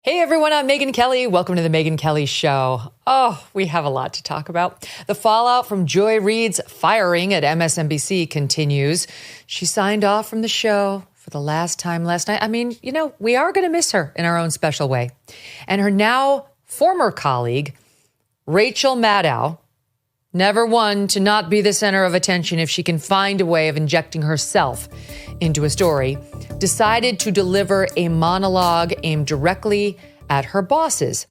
Hey everyone, I'm Megyn Kelly. Welcome to the Megyn Kelly Show. Oh, we have a lot to talk about. The fallout from Joy Reid's firing at MSNBC continues. She signed off from the show for the last time last night. I mean, we are going to miss her in our own special way. And her now former colleague, Rachel Maddow, never one to not be the center of attention if she can find a way of injecting herself into a story, decided to deliver a monologue aimed directly at her bosses.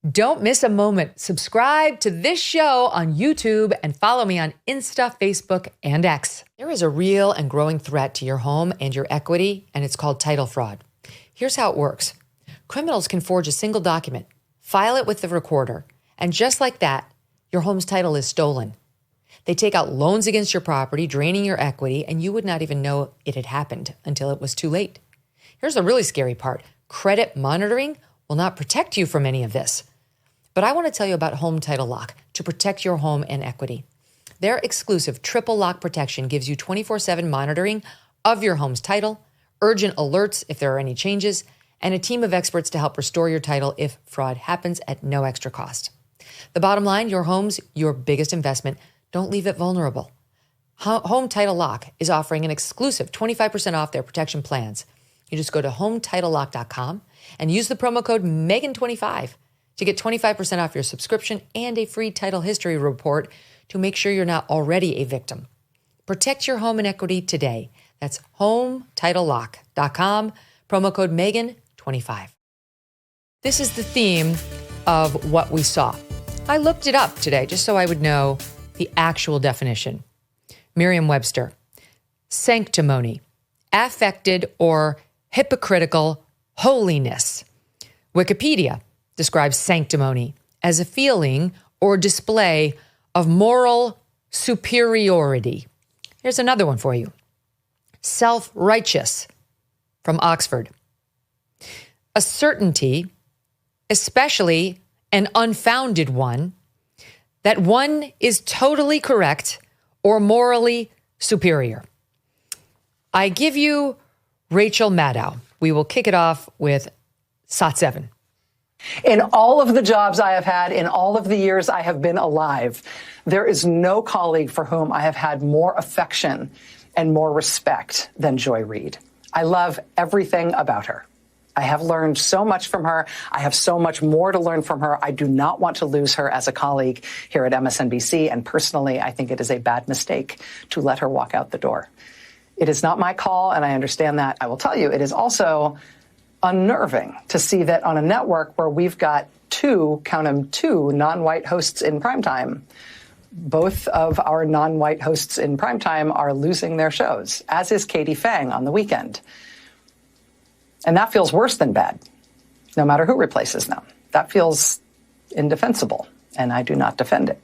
Don't miss a moment. Subscribe to this show on YouTube and follow me on Insta, Facebook, and X. There is a real and growing threat to your home and your equity, and it's called title fraud. Here's how it works. Criminals can forge a single document, file it with the recorder, and just like that, your home's title is stolen. They take out loans against your property, draining your equity, and you would not even know it had happened until it was too late. Here's the really scary part. Credit monitoring will not protect you from any of this. But I want to tell you about Home Title Lock to protect your home and equity. Their exclusive triple lock protection gives you 24/7 monitoring of your home's title, urgent alerts if there are any changes, and a team of experts to help restore your title if fraud happens at no extra cost. The bottom line, your home's your biggest investment. Don't leave it vulnerable. Home Title Lock is offering an exclusive 25% off their protection plans. You just go to HometitleLock.com and use the promo code MEGAN25 to get 25% off your subscription and a free title history report to make sure you're not already a victim. Protect your home and equity today. That's HometitleLock.com, promo code MEGAN25. This is the theme of what we saw. I looked it up today just so I would know the actual definition. Merriam-Webster, sanctimony, affected or hypocritical holiness. Wikipedia describes sanctimony as a feeling or display of moral superiority. Here's another one for you. Self-righteous, from Oxford. A certainty, especially an unfounded one, that one is totally correct or morally superior. I give you Rachel Maddow. We will kick it off with SOT 7. In all of the jobs I have had, in all of the years I have been alive, there is no colleague for whom I have had more affection and more respect than Joy Reid. I love everything about her. I have learned so much from her. I have so much more to learn from her. I do not want to lose her as a colleague here at MSNBC. And personally, I think it is a bad mistake to let her walk out the door. It is not my call, and I understand that. I will tell you, it is also unnerving to see that on a network where we've got two non-white hosts in primetime, both of our non-white hosts in primetime are losing their shows, as is Katie Fang on the weekend. And that feels worse than bad, no matter who replaces them. That feels indefensible, and I do not defend it.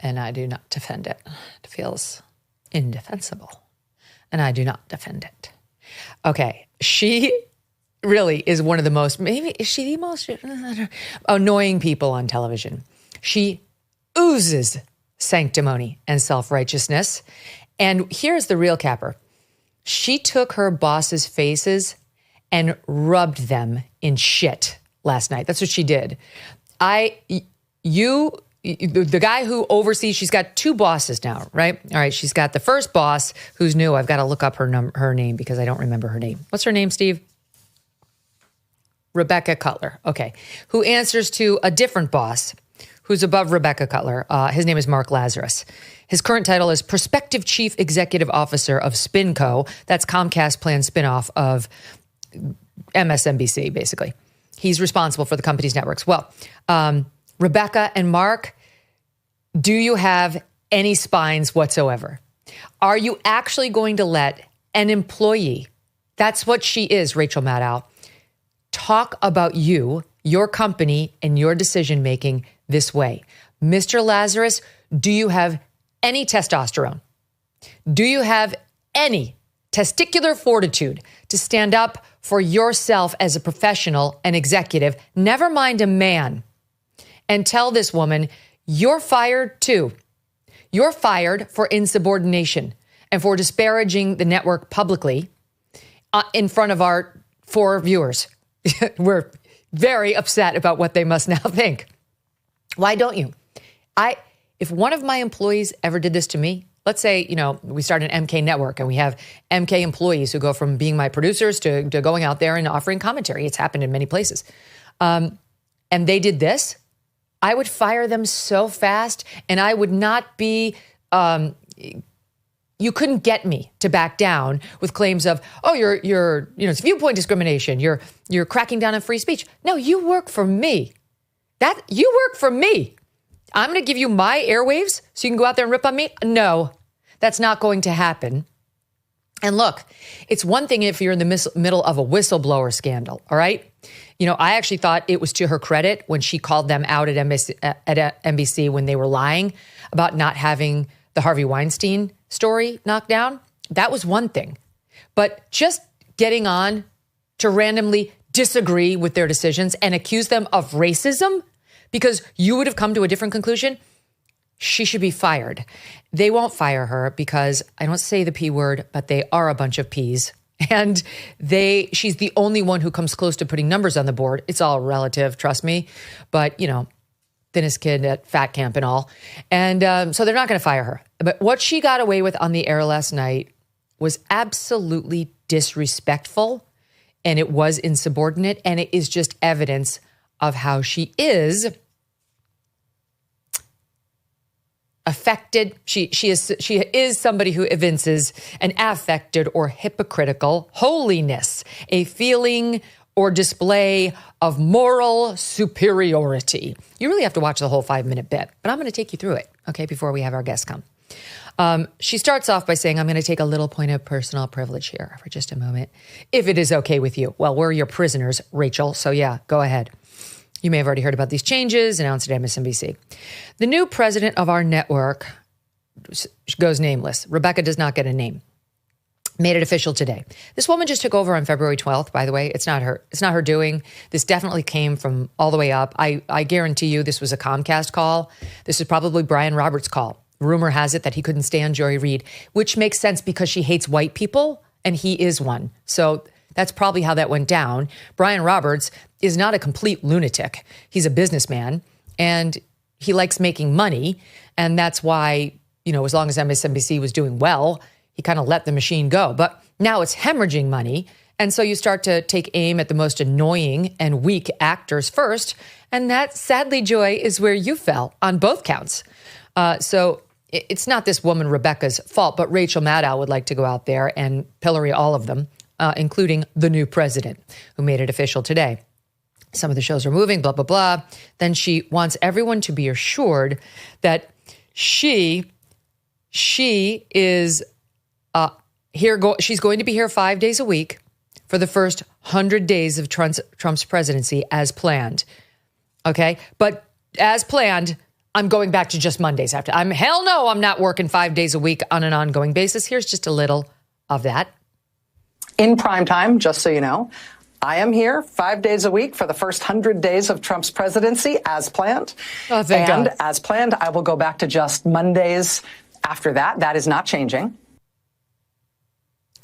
And I do not defend it. It feels indefensible, and I do not defend it. Okay, she really is one of the most, maybe, is she the most annoying people on television. She oozes sanctimony and self-righteousness. And here's the real capper. She took her boss's faces and rubbed them in shit last night. That's what she did. The guy who oversees, she's got two bosses now, right? All right, she's got the first boss who's new. I've got to look up her name because I don't remember her name. What's her name, Steve? Rebecca Cutler. Okay. Who answers to a different boss who's above Rebecca Cutler. His name is Mark Lazarus. His current title is Prospective Chief Executive Officer of SpinCo. That's Comcast planned spinoff of MSNBC, basically. He's responsible for the company's networks. Well, Rebecca and Mark, do you have any spines whatsoever? Are you actually going to let an employee, that's what she is, Rachel Maddow, talk about you, your company, and your decision-making this way? Mr. Lazarus, do you have any testosterone? Do you have any testicular fortitude to stand up for yourself as a professional and executive, never mind a man, and tell this woman, you're fired too. You're fired for insubordination and for disparaging the network publicly in front of our 4 viewers were very upset about what they must now think. Why don't you? If one of my employees ever did this to me, let's say, we start an MK network and we have MK employees who go from being my producers to going out there and offering commentary. It's happened in many places. And they did this, I would fire them so fast, and I would not be, you couldn't get me to back down with claims of, oh, you're it's viewpoint discrimination. You're cracking down on free speech. No, you work for me. You work for me. I'm going to give you my airwaves so you can go out there and rip on me? No, that's not going to happen. And look, it's one thing if you're in the middle of a whistleblower scandal, all right? I actually thought it was to her credit when she called them out at NBC when they were lying about not having the Harvey Weinstein story knocked down. That was one thing. But just getting on to randomly disagree with their decisions and accuse them of racism because you would have come to a different conclusion, she should be fired. They won't fire her because, I don't say the P word, but they are a bunch of Ps. And she's the only one who comes close to putting numbers on the board. It's all relative, trust me. But, thinnest kid at fat camp and all. And so they're not going to fire her. But what she got away with on the air last night was absolutely disrespectful. And it was insubordinate. And it is just evidence of how she is affected. She is somebody who evinces an affected or hypocritical holiness, a feeling or display of moral superiority. You really have to watch the whole 5-minute bit, but I'm going to take you through it, okay, before we have our guests come. She starts off by saying, I'm going to take a little point of personal privilege here for just a moment, if it is okay with you. Well, we're your prisoners, Rachel, so yeah, go ahead. You may have already heard about these changes announced at MSNBC. The new president of our network goes nameless. Rebecca does not get a name. Made it official today. This woman just took over on February 12th, by the way. It's not her doing. This definitely came from all the way up. I guarantee you this was a Comcast call. This is probably Brian Roberts' call. Rumor has it that he couldn't stand Joy Reid, which makes sense because she hates white people, and he is one. So that's probably how that went down. Brian Roberts is not a complete lunatic. He's a businessman, and he likes making money. And that's why, as long as MSNBC was doing well, he kind of let the machine go. But now it's hemorrhaging money. And so you start to take aim at the most annoying and weak actors first. And that, sadly, Joy, is where you fell on both counts. So it's not this woman, Rebecca's fault, but Rachel Maddow would like to go out there and pillory all of them, including the new president, who made it official today. Some of the shows are moving, blah, blah, blah. Then she wants everyone to be assured that she is she's going to be here 5 days a week for the first 100 days of Trump's presidency as planned. Okay? But as planned, I'm going back to just Mondays after. Hell no, I'm not working 5 days a week on an ongoing basis. Here's just a little of that. In prime time, just so you know, I am here 5 days a week for the first 100 days of Trump's presidency as planned. Oh, thank God. As planned, I will go back to just Mondays after that. That is not changing.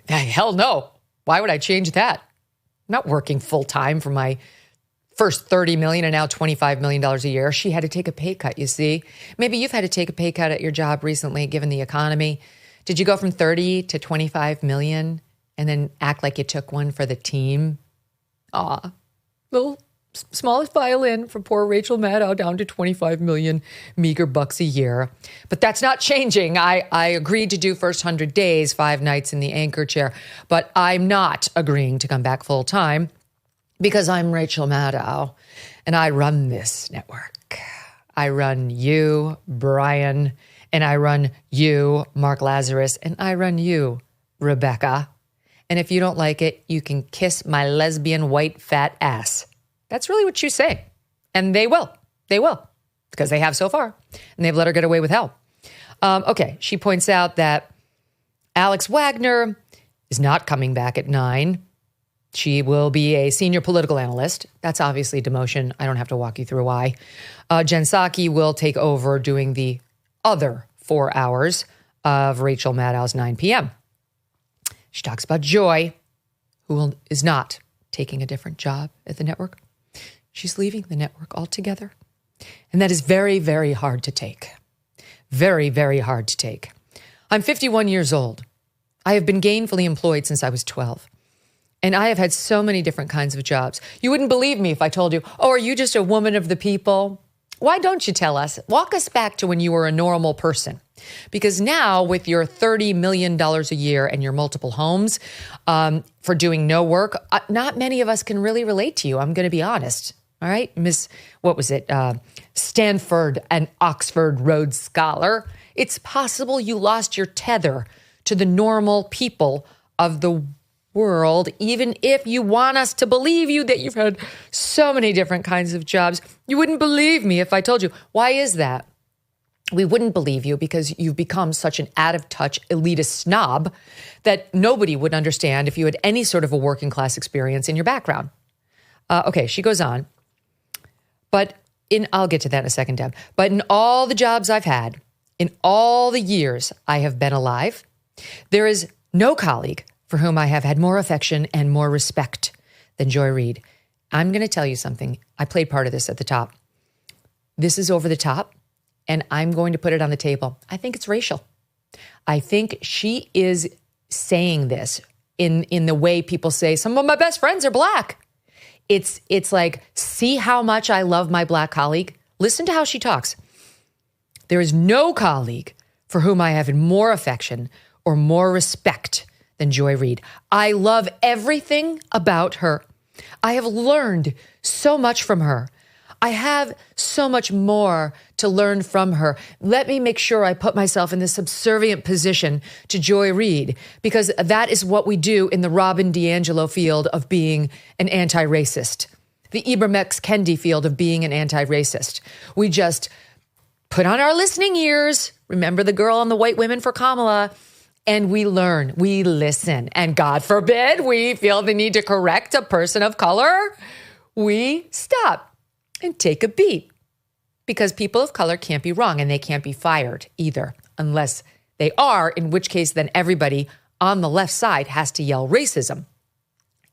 Hell no. Why would I change that? I'm not working full time for my first $30 million and now $25 million a year. She had to take a pay cut, you see. Maybe you've had to take a pay cut at your job recently, given the economy. Did you go from 30 to 25 million and then act like you took one for the team? Aw, little smallest violin for poor Rachel Maddow down to 25 million meager bucks a year. But that's not changing. I agreed to do first 100 days, 5 nights in the anchor chair, but I'm not agreeing to come back full time because I'm Rachel Maddow and I run this network. I run you, Brian, and I run you, Mark Lazarus, and I run you, Rebecca. And if you don't like it, you can kiss my lesbian white fat ass. That's really what you say. And they will. They will. Because they have so far. And they've let her get away with hell. Okay. She points out that Alex Wagner is not coming back at 9. She will be a senior political analyst. That's obviously demotion. I don't have to walk you through why. Jen Psaki will take over doing the other 4 hours of Rachel Maddow's 9 p.m. She talks about Joy, who is not taking a different job at the network. She's leaving the network altogether. And that is very, very hard to take. Very, very hard to take. I'm 51 years old. I have been gainfully employed since I was 12. And I have had so many different kinds of jobs. You wouldn't believe me if I told you, oh, are you just a woman of the people? Why don't you tell us? Walk us back to when you were a normal person. Because now with your $30 million a year and your multiple homes for doing no work, not many of us can really relate to you. I'm going to be honest. All right, Stanford and Oxford Rhodes Scholar. It's possible you lost your tether to the normal people of the world, even if you want us to believe you that you've had so many different kinds of jobs. You wouldn't believe me if I told you. Why is that? We wouldn't believe you because you've become such an out-of-touch elitist snob that nobody would understand if you had any sort of a working class experience in your background. Okay, she goes on. I'll get to that in a second, Deb. But in all the jobs I've had, in all the years I have been alive, there is no colleague for whom I have had more affection and more respect than Joy Reid. I'm going to tell you something. I played part of this at the top. This is over the top, and I'm going to put it on the table. I think it's racial. I think she is saying this in the way people say, some of my best friends are black. It's like, see how much I love my black colleague? Listen to how she talks. There is no colleague for whom I have more affection or more respect than Joy Reid. I love everything about her. I have learned so much from her. I have so much more to learn from her. Let me make sure I put myself in this subservient position to Joy Reid, because that is what we do in the Robin DiAngelo field of being an anti-racist, the Ibram X. Kendi field of being an anti-racist. We just put on our listening ears, remember the girl on the White Women for Kamala, and we learn, we listen. And God forbid we feel the need to correct a person of color, we stop and take a beat, because people of color can't be wrong and they can't be fired either, unless they are, in which case then everybody on the left side has to yell racism.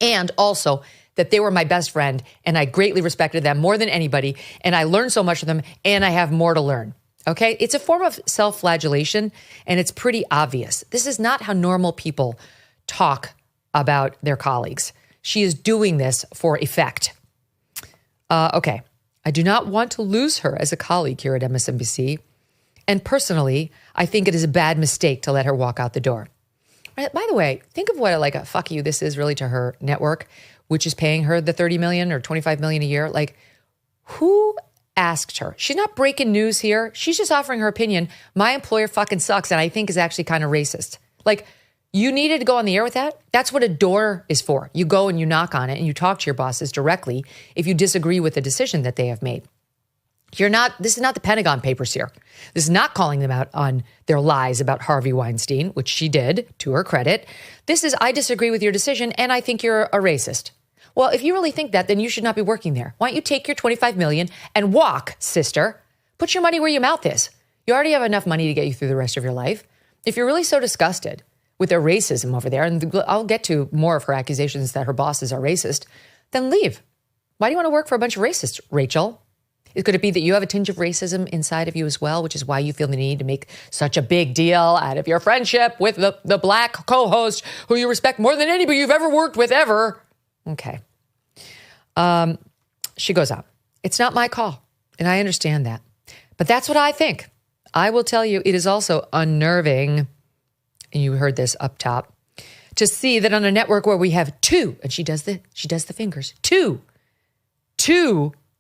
And also that they were my best friend and I greatly respected them more than anybody, and I learned so much from them and I have more to learn. Okay? It's a form of self-flagellation, and it's pretty obvious. This is not how normal people talk about their colleagues. She is doing this for effect. Okay. I do not want to lose her as a colleague here at MSNBC. And personally, I think it is a bad mistake to let her walk out the door. By the way, think of what a fuck you this is really to her network, which is paying her the $30 million or $25 million a year. Like, who asked her? She's not breaking news here. She's just offering her opinion. My employer fucking sucks, and I think is actually kind of racist. Like, you needed to go on the air with that? That's what a door is for. You go and you knock on it and you talk to your bosses directly if you disagree with the decision that they have made. This is not the Pentagon Papers here. This is not calling them out on their lies about Harvey Weinstein, which she did, to her credit. This is, I disagree with your decision and I think you're a racist. Well, if you really think that, then you should not be working there. Why don't you take your $25 million and walk, sister? Put your money where your mouth is. You already have enough money to get you through the rest of your life. If you're really so disgusted with their racism over there, and I'll get to more of her accusations that her bosses are racist, then leave. Why do you want to work for a bunch of racists, Rachel? Could it be that you have a tinge of racism inside of you as well, which is why you feel the need to make such a big deal out of your friendship with the black co-host who you respect more than anybody you've ever worked with ever? Okay. She goes on. It's not my call, and I understand that. But that's what I think. I will tell you, it is also unnerving, and you heard this up top, to see that on a network where we have two, and she does the fingers, two,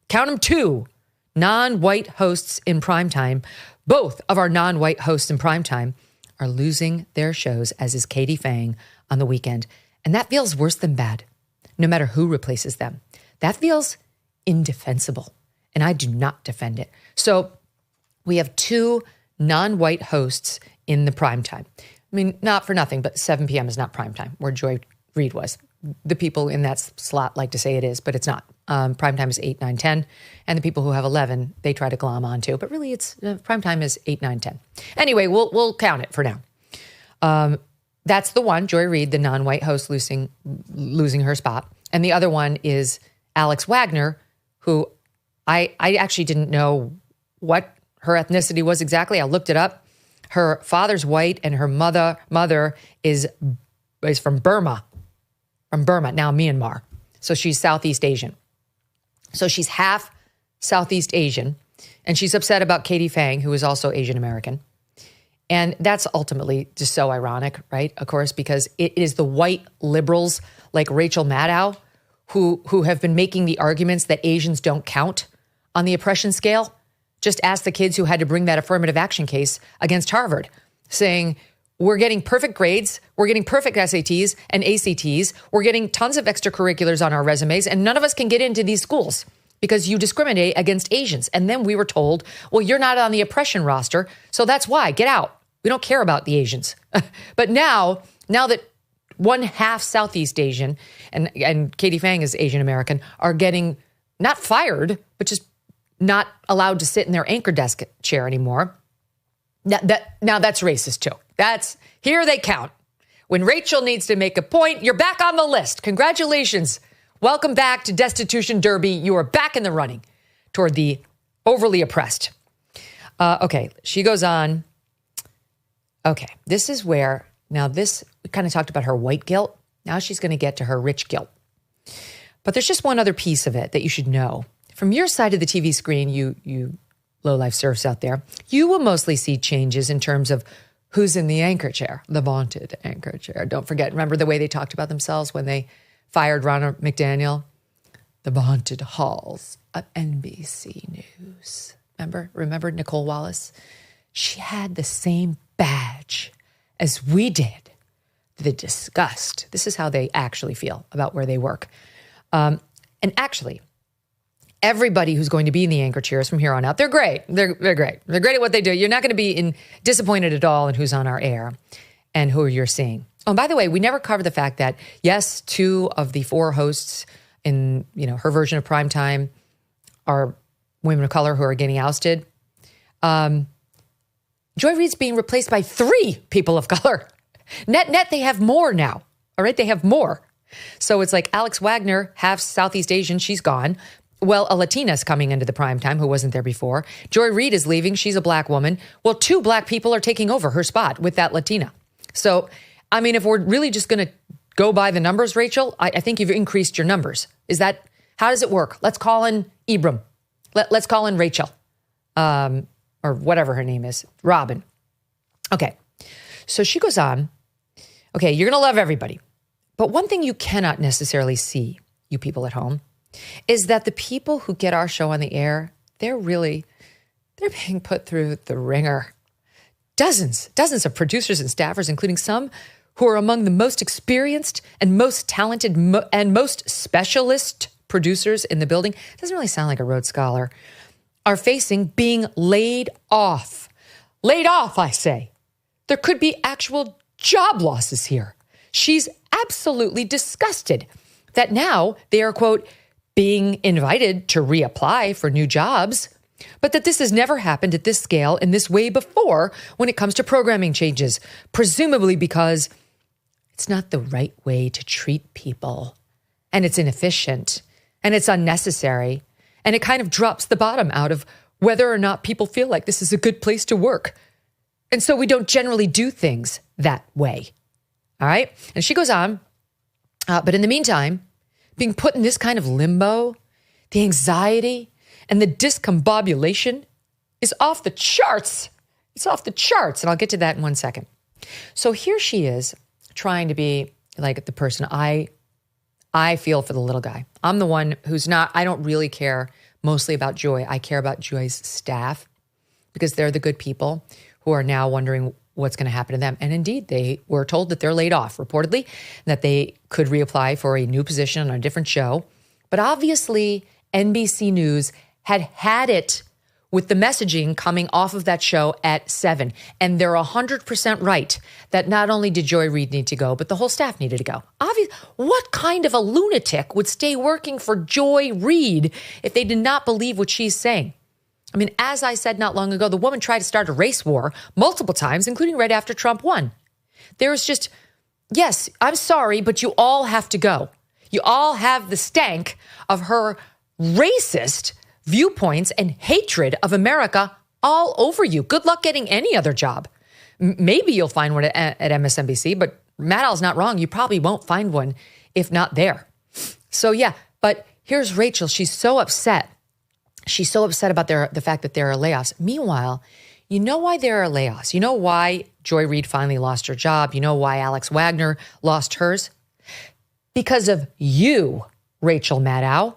count them, two non-white hosts in primetime. Both of our non-white hosts in primetime are losing their shows, as is Katie Fang on the weekend. And that feels worse than bad, no matter who replaces them. That feels indefensible, and I do not defend it. So we have two non-white hosts in the primetime. I mean, not for nothing, but 7 p.m. is not primetime, where Joy Reid was. The people in that slot like to say it is, but it's not. Primetime is 8, 9, 10. And the people who have 11, they try to glom onto. But really, it's primetime is 8, 9, 10. Anyway, we'll count it for now. That's the one, Joy Reid, the non-white host losing her spot. And the other one is Alex Wagner, who I actually didn't know what her ethnicity was exactly. I looked it up. Her father's white and her mother is from Burma, now Myanmar. So she's Southeast Asian. So she's half Southeast Asian, and she's upset about Katie Fang, who is also Asian American. And that's ultimately just so ironic, right? Of course, because it is the white liberals like Rachel Maddow who have been making the arguments that Asians don't count on the oppression scale. Just ask the kids who had to bring that affirmative action case against Harvard, saying, we're getting perfect grades, we're getting perfect SATs and ACTs, we're getting tons of extracurriculars on our resumes, and none of us can get into these schools because you discriminate against Asians. And then we were told, well, you're not on the oppression roster, so that's why, get out. We don't care about the Asians. But now that one half Southeast Asian and Katie Fang is Asian American are getting not fired, but just not allowed to sit in their anchor desk chair anymore. Now that's racist too. Here they count. When Rachel needs to make a point, you're back on the list. Congratulations. Welcome back to Destitution Derby. You are back in the running toward the overly oppressed. Okay, she goes on. Okay, this is where, we kind of talked about her white guilt. Now she's going to get to her rich guilt. But there's just one other piece of it that you should know. From your side of the TV screen, you low-life serfs out there, you will mostly see changes in terms of who's in the anchor chair, the vaunted anchor chair. Don't forget, remember the way they talked about themselves when they fired Ronald McDaniel? The vaunted halls of NBC News. Remember Nicole Wallace? She had the same badge as we did. The disgust. This is how they actually feel about where they work. And actually, everybody who's going to be in the anchor chairs from here on out, they're great. They're great. They're great at what they do. You're not going to be disappointed at all in who's on our air and who you're seeing. Oh, and by the way, we never covered the fact that, yes, 2 of the 4 hosts in her version of primetime are women of color who are getting ousted. Joy Reid's being replaced by 3 people of color. Net, they have more now. All right, they have more. So it's like Alex Wagner, half Southeast Asian, she's gone. Well, a Latina's coming into the primetime who wasn't there before. Joy Reid is leaving. She's a black woman. Well, 2 black people are taking over her spot with that Latina. So, I mean, if we're really just going to go by the numbers, Rachel, I think you've increased your numbers. How does it work? Let's call in Ibram. Let's call in Rachel. Or whatever her name is, Robin. Okay, so she goes on. Okay, you're going to love everybody. But one thing you cannot necessarily see, you people at home, is that the people who get our show on the air, they're being put through the ringer. Dozens of producers and staffers, including some who are among the most experienced and most talented and most specialist producers in the building. Doesn't really sound like a Rhodes Scholar. Are facing being laid off. Laid off, I say. There could be actual job losses here. She's absolutely disgusted that now they are, quote, being invited to reapply for new jobs, but that this has never happened at this scale in this way before when it comes to programming changes, presumably because it's not the right way to treat people, and it's inefficient, and it's unnecessary. And it kind of drops the bottom out of whether or not people feel like this is a good place to work. And so we don't generally do things that way. All right? And she goes on, but in the meantime, being put in this kind of limbo, the anxiety and the discombobulation is off the charts. It's off the charts. And I'll get to that in one second. So here she is trying to be like the person I feel for the little guy. I'm the one who's not, I don't really care mostly about Joy. I care about Joy's staff because they're the good people who are now wondering what's going to happen to them. And indeed, they were told that they're laid off, reportedly, that they could reapply for a new position on a different show. But obviously, NBC News had it with the messaging coming off of that show at 7. And they're 100% right that not only did Joy Reid need to go, but the whole staff needed to go. What kind of a lunatic would stay working for Joy Reid if they did not believe what she's saying? I mean, as I said not long ago, the woman tried to start a race war multiple times, including right after Trump won. There was just, yes, I'm sorry, but you all have to go. You all have the stank of her racist viewpoints and hatred of America all over you. Good luck getting any other job. Maybe you'll find one at MSNBC, but Maddow's not wrong. You probably won't find one if not there. So yeah, but here's Rachel. She's so upset. She's so upset about the fact that there are layoffs. Meanwhile, you know why there are layoffs? You know why Joy Reid finally lost her job? You know why Alex Wagner lost hers? Because of you, Rachel Maddow.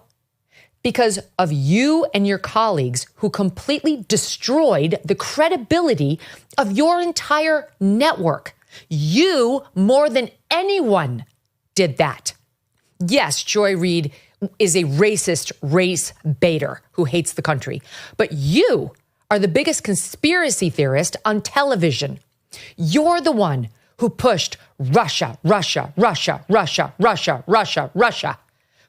Because of you and your colleagues who completely destroyed the credibility of your entire network. You, more than anyone, did that. Yes, Joy Reid is a racist race baiter who hates the country. But you are the biggest conspiracy theorist on television. You're the one who pushed Russia, Russia, Russia, Russia, Russia, Russia, Russia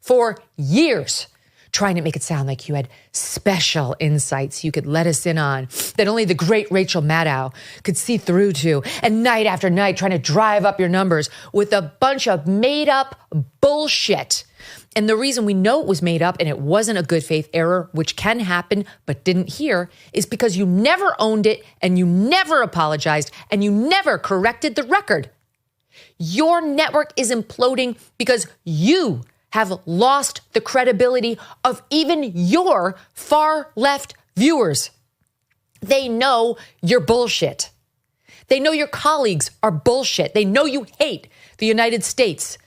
for years, trying to make it sound like you had special insights you could let us in on that only the great Rachel Maddow could see through to, and night after night trying to drive up your numbers with a bunch of made up bullshit. And the reason we know it was made up and it wasn't a good faith error, which can happen but didn't hear, is because you never owned it and you never apologized and you never corrected the record. Your network is imploding because you have lost the credibility of even your far left viewers. They know you're bullshit. They know your colleagues are bullshit. They know you hate the United States,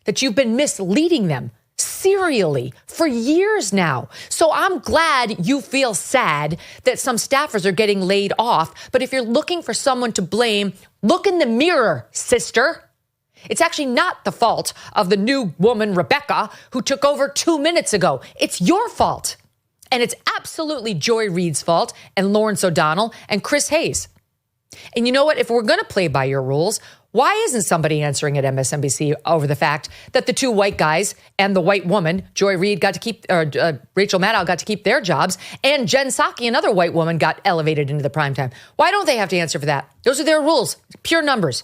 that you've been misleading them serially for years now. So I'm glad you feel sad that some staffers are getting laid off. But if you're looking for someone to blame, look in the mirror, sister. It's actually not the fault of the new woman, Rebecca, who took over 2 minutes ago. It's your fault. And it's absolutely Joy Reid's fault and Lawrence O'Donnell and Chris Hayes. And you know what? If we're going to play by your rules, why isn't somebody answering at MSNBC over the fact that the two white guys and the white woman, Joy Reid, got to keep, Rachel Maddow got to keep their jobs, and Jen Psaki, another white woman, got elevated into the primetime? Why don't they have to answer for that? Those are their rules, pure numbers.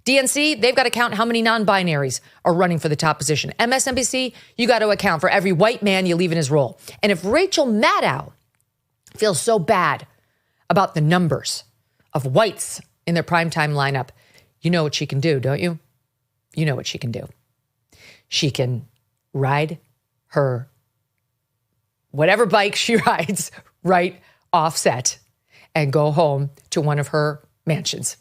DNC, they've got to count how many non-binaries are running for the top position. MSNBC, you got to account for every white man you leave in his role. And if Rachel Maddow feels so bad about the numbers of whites in their primetime lineup, you know what she can do, don't you? You know what she can do. She can ride her whatever bike she rides right offset and go home to one of her mansions.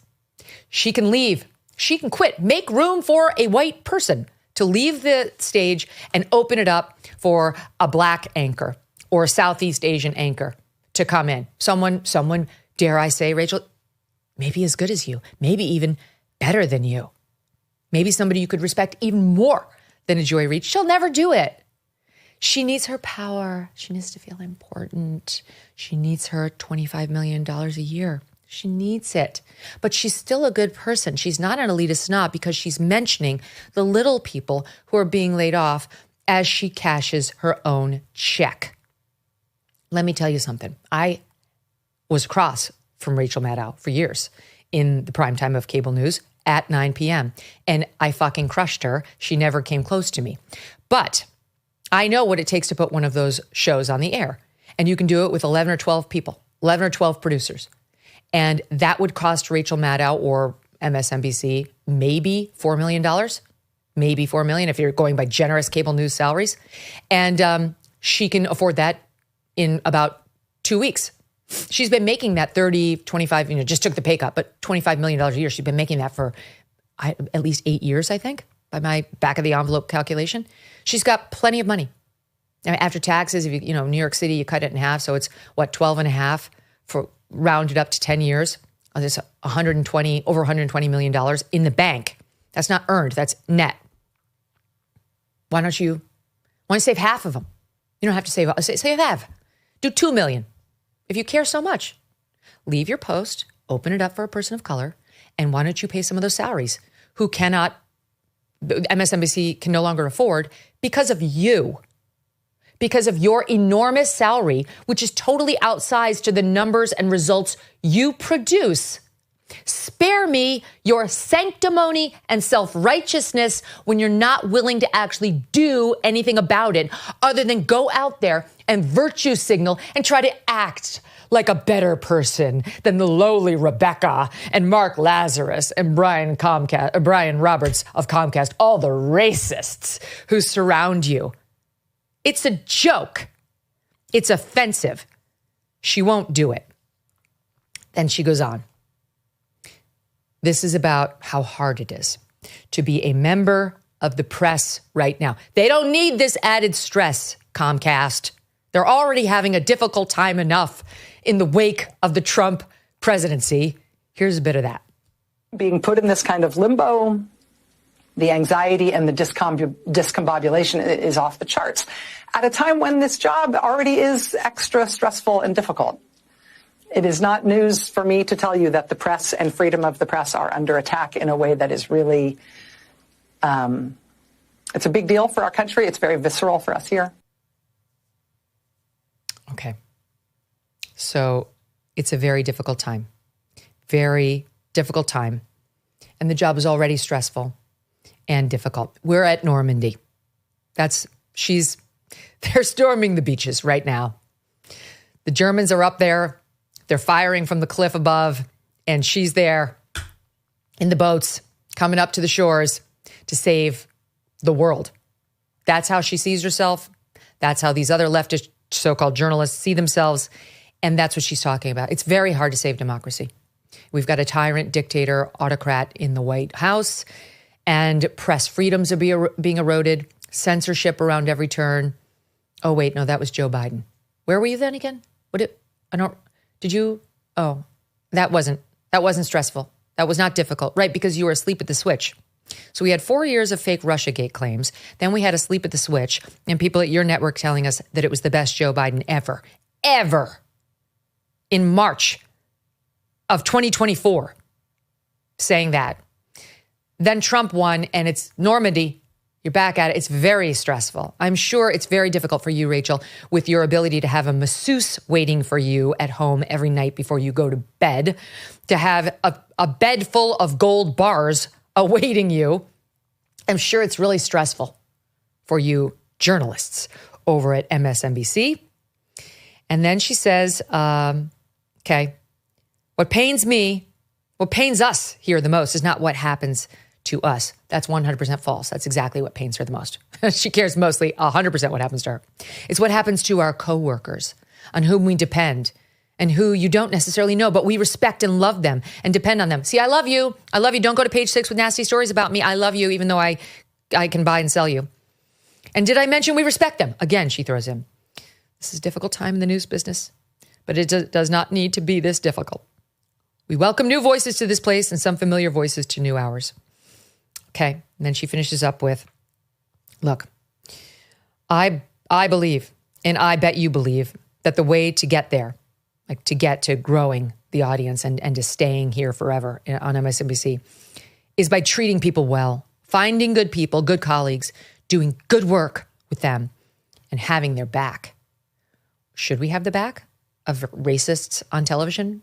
She can leave. She can quit. Make room for a white person to leave the stage and open it up for a black anchor or a Southeast Asian anchor to come in. Someone, dare I say, Rachel, maybe as good as you, maybe even better than you. Maybe somebody you could respect even more than a Joy Reid. She'll never do it. She needs her power. She needs to feel important. She needs her $25 million a year. She needs it. But she's still a good person. She's not an elitist snob because she's mentioning the little people who are being laid off as she cashes her own check. Let me tell you something. I was across from Rachel Maddow for years in the prime time of cable news at 9 p.m. And I fucking crushed her. She never came close to me. But I know what it takes to put one of those shows on the air. And you can do it with 11 or 12 people, 11 or 12 producers. And that would cost Rachel Maddow or MSNBC maybe $4 million, maybe $4 million if you're going by generous cable news salaries. And she can afford that in about 2 weeks. She's been making that 30, 25, just took the pay cut, but $25 million a year. She's been making that for at least 8 years, I think, by my back of the envelope calculation. She's got plenty of money. I mean, after taxes, if you New York City, you cut it in half. So it's what, 12 and a half for rounded up to 10 years. There's over $120 million in the bank. That's not earned. That's net. Why don't you save half of them? You don't have to save half. Do $2 million. If you care so much, leave your post, open it up for a person of color, and why don't you pay some of those salaries who MSNBC can no longer afford because of you, because of your enormous salary, which is totally outsized to the numbers and results you produce Spare me your sanctimony and self-righteousness when you're not willing to actually do anything about it other than go out there and virtue signal and try to act like a better person than the lowly Rebecca and Mark Lazarus and Brian Roberts of Comcast, all the racists who surround you. It's a joke. It's offensive. She won't do it. Then she goes on. This is about how hard it is to be a member of the press right now. They don't need this added stress, Comcast. They're already having a difficult time enough in the wake of the Trump presidency. Here's a bit of that. Being put in this kind of limbo, the anxiety and the discombobulation is off the charts at a time when this job already is extra stressful and difficult. It is not news for me to tell you that the press and freedom of the press are under attack in a way that is really, it's a big deal for our country. It's very visceral for us here. Okay. So it's a very difficult time. Very difficult time. And the job is already stressful and difficult. We're at Normandy. They're storming the beaches right now. The Germans are up there. They're firing from the cliff above, and she's there in the boats coming up to the shores to save the world. That's how she sees herself. That's how these other leftist so-called journalists see themselves. And that's what she's talking about. It's very hard to save democracy. We've got a tyrant, dictator, autocrat in the White House, and press freedoms are being eroded, censorship around every turn. Oh, wait, no, that was Joe Biden. Where were you then again? That wasn't stressful. That was not difficult, right? Because you were asleep at the switch. So we had 4 years of fake Russiagate claims. Then we had asleep at the switch and people at your network telling us that it was the best Joe Biden ever in March of 2024 saying that. Then Trump won and it's Normandy. You're back at it. It's very stressful. I'm sure it's very difficult for you, Rachel, with your ability to have a masseuse waiting for you at home every night before you go to bed, to have a bed full of gold bars awaiting you. I'm sure it's really stressful for you journalists over at MSNBC. And then she says, okay, what pains us here the most is not what happens to us. That's 100% false. That's exactly what pains her the most. She cares mostly 100% what happens to her. It's what happens to our coworkers on whom we depend and who you don't necessarily know, but we respect and love them and depend on them. See, I love you. I love you. Don't go to Page 6 with nasty stories about me. I love you, even though I can buy and sell you. And did I mention we respect them? Again, she throws in. This is a difficult time in the news business, but it does not need to be this difficult. We welcome new voices to this place and some familiar voices to new hours. Okay, and then she finishes up with, look, I believe, and I bet you believe, that the way to get there, like to get to growing the audience and to staying here forever on MSNBC, is by treating people well, finding good people, good colleagues, doing good work with them, and having their back. Should we have the back of racists on television?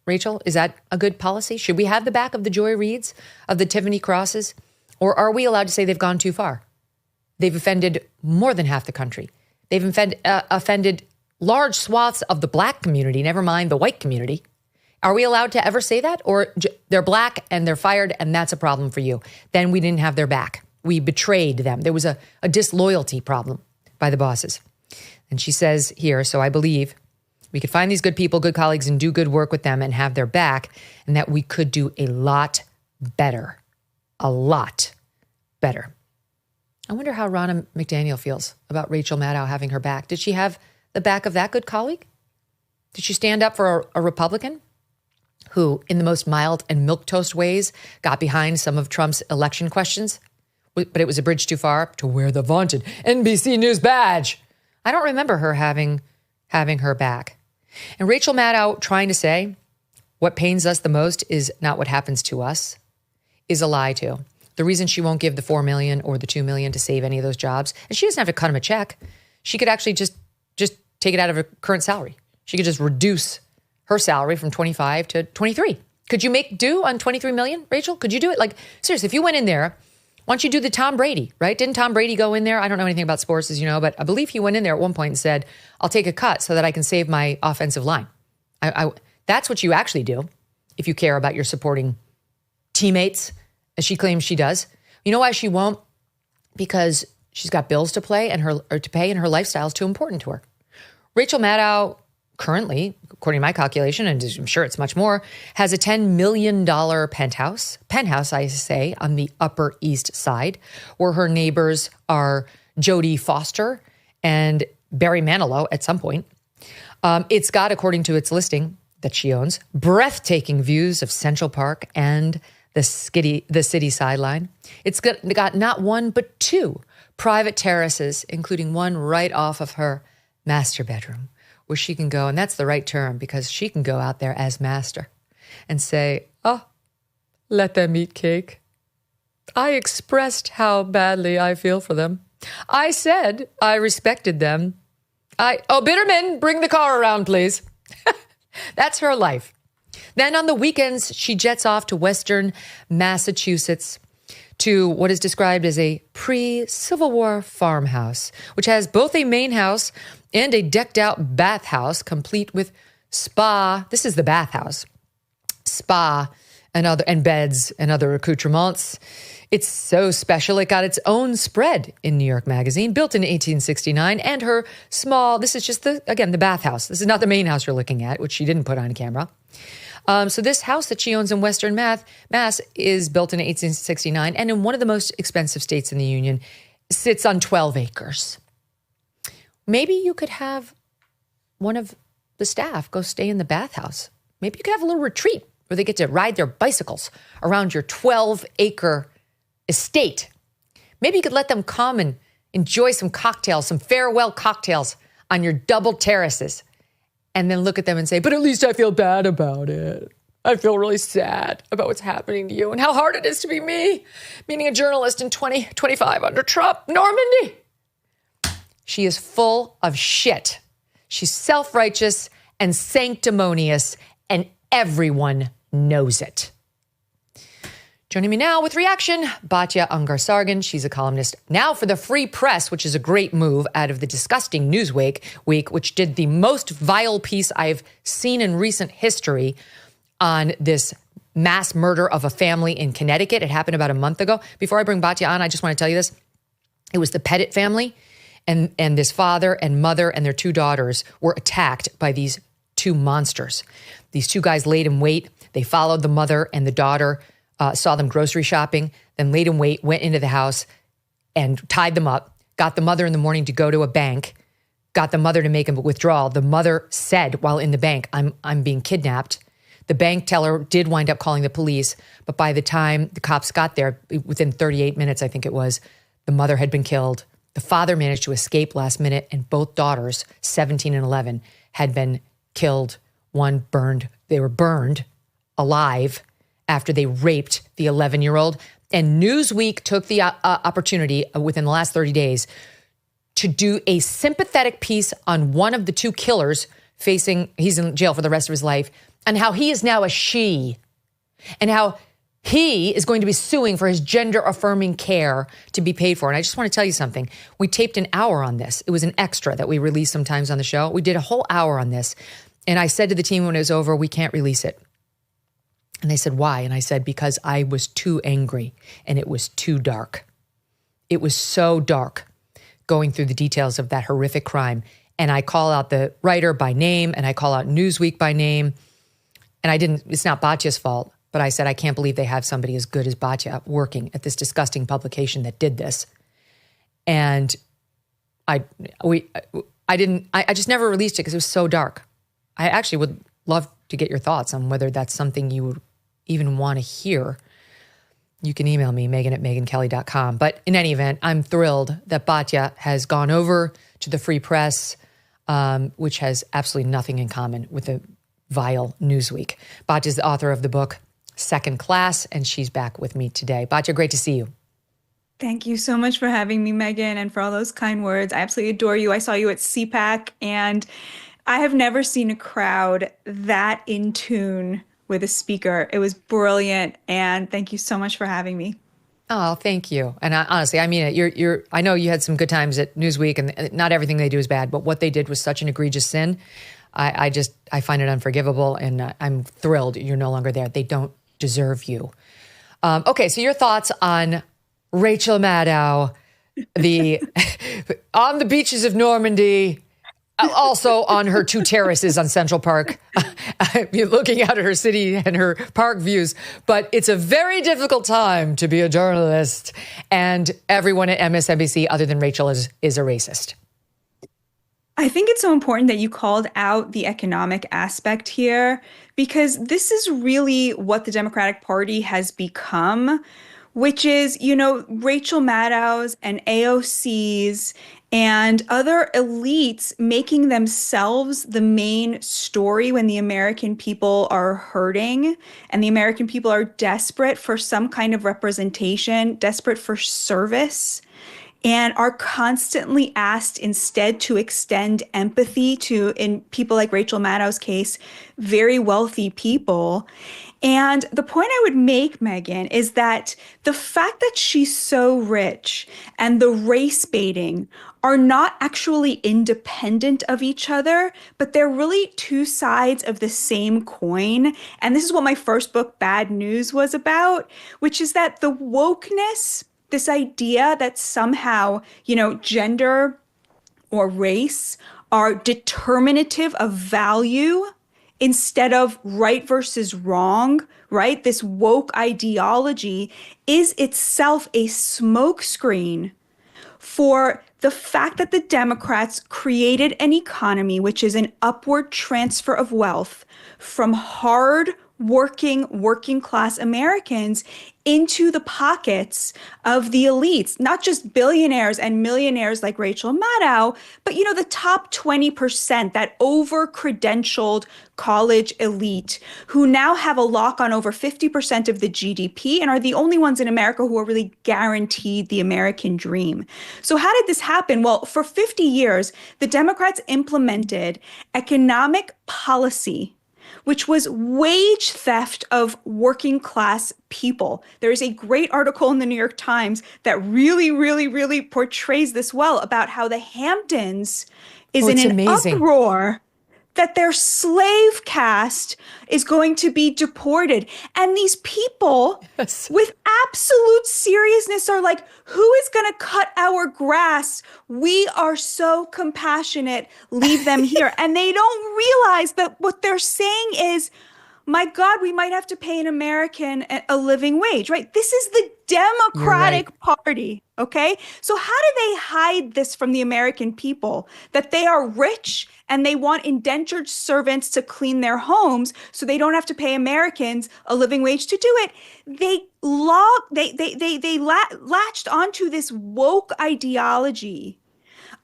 Rachel, is that a good policy? Should we have the back of the Joy Reids, of the Tiffany Crosses? Or are we allowed to say they've gone too far? They've offended more than half the country. They've offended large swaths of the black community, never mind the white community. Are we allowed to ever say that? Or they're black and they're fired and that's a problem for you? Then we didn't have their back. We betrayed them. There was a disloyalty problem by the bosses. And she says here, so I believe we could find these good people, good colleagues, and do good work with them and have their back, and that we could do a lot better. A lot better. I wonder how Ronna McDaniel feels about Rachel Maddow having her back. Did she have the back of that good colleague? Did she stand up for a Republican who, in the most mild and milquetoast ways, got behind some of Trump's election questions? But it was a bridge too far to wear the vaunted NBC News badge. I don't remember her having her back. And Rachel Maddow trying to say what pains us the most is not what happens to us is a lie too. The reason she won't give the $4 million or the $2 million to save any of those jobs, and she doesn't have to cut him a check. She could actually just take it out of her current salary. She could just reduce her salary from 25 to 23. Could you make do on 23 million, Rachel? Could you do it? Like, seriously, if you went in there, why don't you do the Tom Brady, right? Didn't Tom Brady go in there? I don't know anything about sports, as you know, but I believe he went in there at one point and said, I'll take a cut so that I can save my offensive line. That's what you actually do if you care about your supporting teammates, as she claims she does. You know why she won't? Because she's got bills to pay and her lifestyle is too important to her. Rachel Maddow currently, according to my calculation, and I'm sure it's much more, has a $10 million penthouse, I say, on the Upper East Side, where her neighbors are Jodie Foster and Barry Manilow at some point. It's got, according to its listing that she owns, breathtaking views of Central Park and the city sideline. It's got not one, but two private terraces, including one right off of her master bedroom, where she can go, and that's the right term, because she can go out there as master and say, oh, let them eat cake. I expressed how badly I feel for them. I said I respected them. Bitterman, bring the car around, please. That's her life. Then on the weekends, she jets off to Western Massachusetts to what is described as a pre-Civil War farmhouse, which has both a main house and a decked-out bathhouse, complete with spa. This is the bathhouse. Spa and beds and other accoutrements. It's so special, it got its own spread in New York Magazine, built in 1869, and her small, this is just the bathhouse. This is not the main house you're looking at, which she didn't put on camera. So this house that she owns in Western Mass is built in 1869 and in one of the most expensive states in the Union, sits on 12 acres. Maybe you could have one of the staff go stay in the bathhouse. Maybe you could have a little retreat where they get to ride their bicycles around your 12-acre estate. Maybe you could let them come and enjoy some cocktails, some farewell cocktails on your double terraces. And then look at them and say, but at least I feel bad about it. I feel really sad about what's happening to you and how hard it is to be me, meaning a journalist in 2025 under Trump. Normandy. She is full of shit. She's self-righteous and sanctimonious, and everyone knows it. Joining me now with reaction, Batya Ungar-Sargon. She's a columnist now for the Free Press, which is a great move out of the disgusting Newsweek, which did the most vile piece I've seen in recent history on this mass murder of a family in Connecticut. It happened about a month ago. Before I bring Batya on, I just want to tell you this. It was the Pettit family, and this father and mother and their two daughters were attacked by these two monsters. These two guys laid in wait. They followed the mother and the daughter, saw them grocery shopping, then laid in wait, went into the house and tied them up, got the mother in the morning to go to a bank, got the mother to make a withdrawal. The mother said while in the bank, I'm being kidnapped. The bank teller did wind up calling the police, but by the time the cops got there, within 38 minutes, I think it was, the mother had been killed. The father managed to escape last minute, and both daughters, 17 and 11, had been killed. One burned. They were burned alive after they raped the 11-year-old. And Newsweek took the opportunity within the last 30 days to do a sympathetic piece on one of the two killers he's in jail for the rest of his life, and how he is now a she, and how he is going to be suing for his gender-affirming care to be paid for. And I just want to tell you something. We taped an hour on this. It was an extra that we release sometimes on the show. We did a whole hour on this. And I said to the team when it was over, we can't release it. And they said, why? And I said, because I was too angry and it was too dark. It was so dark going through the details of that horrific crime. And I call out the writer by name and I call out Newsweek by name. And it's not Batya's fault, but I said, I can't believe they have somebody as good as Batya working at this disgusting publication that did this. And I just never released it because it was so dark. I actually would love to get your thoughts on whether that's something you would even want to hear. You can email me, Megyn@megynkelly.com. But in any event, I'm thrilled that Batya has gone over to the Free Press, which has absolutely nothing in common with the vile Newsweek. Batya is the author of the book Second Class, and she's back with me today. Batya, great to see you. Thank you so much for having me, Megyn, and for all those kind words. I absolutely adore you. I saw you at CPAC, and I have never seen a crowd that in tune with a speaker. It was brilliant. And thank you so much for having me. Oh, thank you. And honestly, I mean it. I know you had some good times at Newsweek, and not everything they do is bad, but what they did was such an egregious sin. I find it unforgivable, and I'm thrilled you're no longer there. They don't deserve you. Okay, so your thoughts on Rachel Maddow, on the beaches of Normandy, also on her 2 terraces on Central Park, you're looking out at her city and her park views. But it's a very difficult time to be a journalist, and everyone at MSNBC, other than Rachel, is a racist. I think it's so important that you called out the economic aspect here, because this is really what the Democratic Party has become, which is, Rachel Maddow's and AOC's and other elites making themselves the main story when the American people are hurting and the American people are desperate for some kind of representation, desperate for service, and are constantly asked instead to extend empathy to, in people like Rachel Maddow's case, very wealthy people. And the point I would make, Megyn, is that the fact that she's so rich and the race baiting are not actually independent of each other, but they're really 2 sides of the same coin. And this is what my first book, Bad News, was about, which is that the wokeness, this idea that somehow, gender or race are determinative of value instead of right versus wrong, right? This woke ideology is itself a smokescreen for the fact that the Democrats created an economy which is an upward transfer of wealth from working class Americans into the pockets of the elites, not just billionaires and millionaires like Rachel Maddow, but, the top 20%, that over-credentialed college elite who now have a lock on over 50% of the GDP and are the only ones in America who are really guaranteed the American dream. So how did this happen? Well, for 50 years, the Democrats implemented economic policy which was wage theft of working class people. There is a great article in the New York Times that really, really, really portrays this well about how the Hamptons is in an uproar that their slave caste is going to be deported. And these people with absolute seriousness are like, who is going to cut our grass? We are so compassionate. Leave them here. And they don't realize that what they're saying is, my God, we might have to pay an American a living wage, right? This is the Democratic Party, okay? So how do they hide this from the American people? That they are rich and they want indentured servants to clean their homes so they don't have to pay Americans a living wage to do it. They latched onto this woke ideology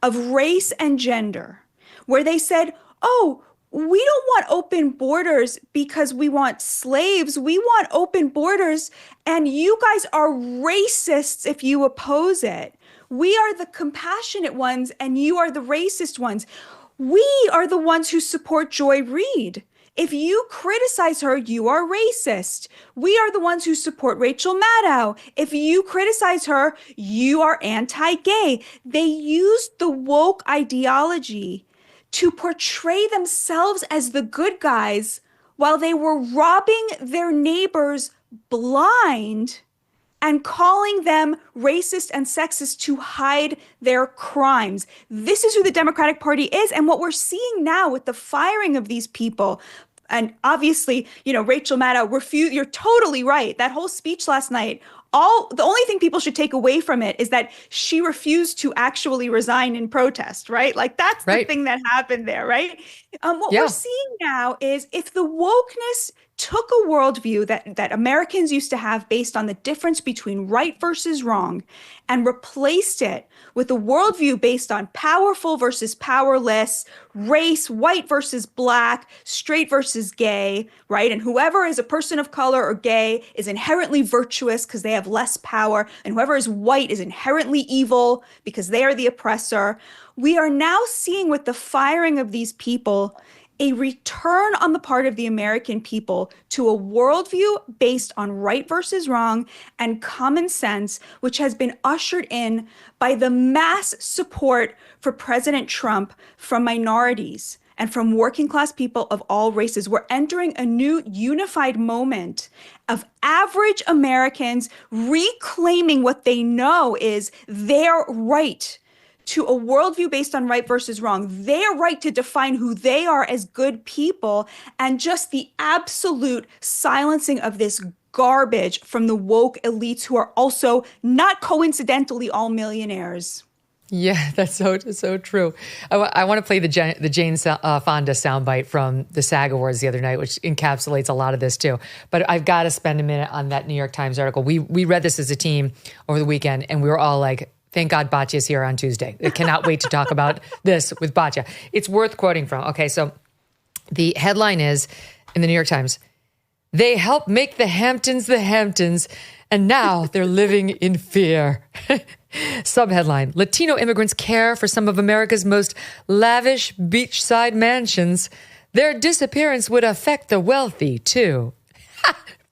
of race and gender, where they said, oh, we don't want open borders because we want slaves. We want open borders, and you guys are racists if you oppose it. We are the compassionate ones, and you are the racist ones. We are the ones who support Joy Reid. If you criticize her, you are racist. We are the ones who support Rachel Maddow. If you criticize her, you are anti-gay. They used the woke ideology to portray themselves as the good guys while they were robbing their neighbors blind and calling them racist and sexist to hide their crimes. This is who the Democratic Party is. And what we're seeing now with the firing of these people, and obviously, Rachel Maddow refused. You're totally right. That whole speech last night, the only thing people should take away from it is that she refused to actually resign in protest, right? Like that's the thing that happened there, right? What we're seeing now is if the wokeness took a worldview that Americans used to have based on the difference between right versus wrong and replaced it with a worldview based on powerful versus powerless, race, white versus black, straight versus gay, right? And whoever is a person of color or gay is inherently virtuous because they have less power, and whoever is white is inherently evil because they are the oppressor. We are now seeing with the firing of these people a return on the part of the American people to a worldview based on right versus wrong and common sense, which has been ushered in by the mass support for President Trump from minorities and from working class people of all races. We're entering a new unified moment of average Americans reclaiming what they know is their right to a worldview based on right versus wrong, their right to define who they are as good people, and just the absolute silencing of this garbage from the woke elites who are also not coincidentally all millionaires. Yeah, that's so true. I want to play the Jane Fonda soundbite from the SAG Awards the other night, which encapsulates a lot of this too. But I've got to spend a minute on that New York Times article. We read this as a team over the weekend, and we were all like, thank God Batya is here on Tuesday. I cannot wait to talk about this with Batya. It's worth quoting from. Okay, so the headline is, in the New York Times, they helped make the Hamptons, and now they're living in fear. Subheadline, Latino immigrants care for some of America's most lavish beachside mansions. Their disappearance would affect the wealthy, too.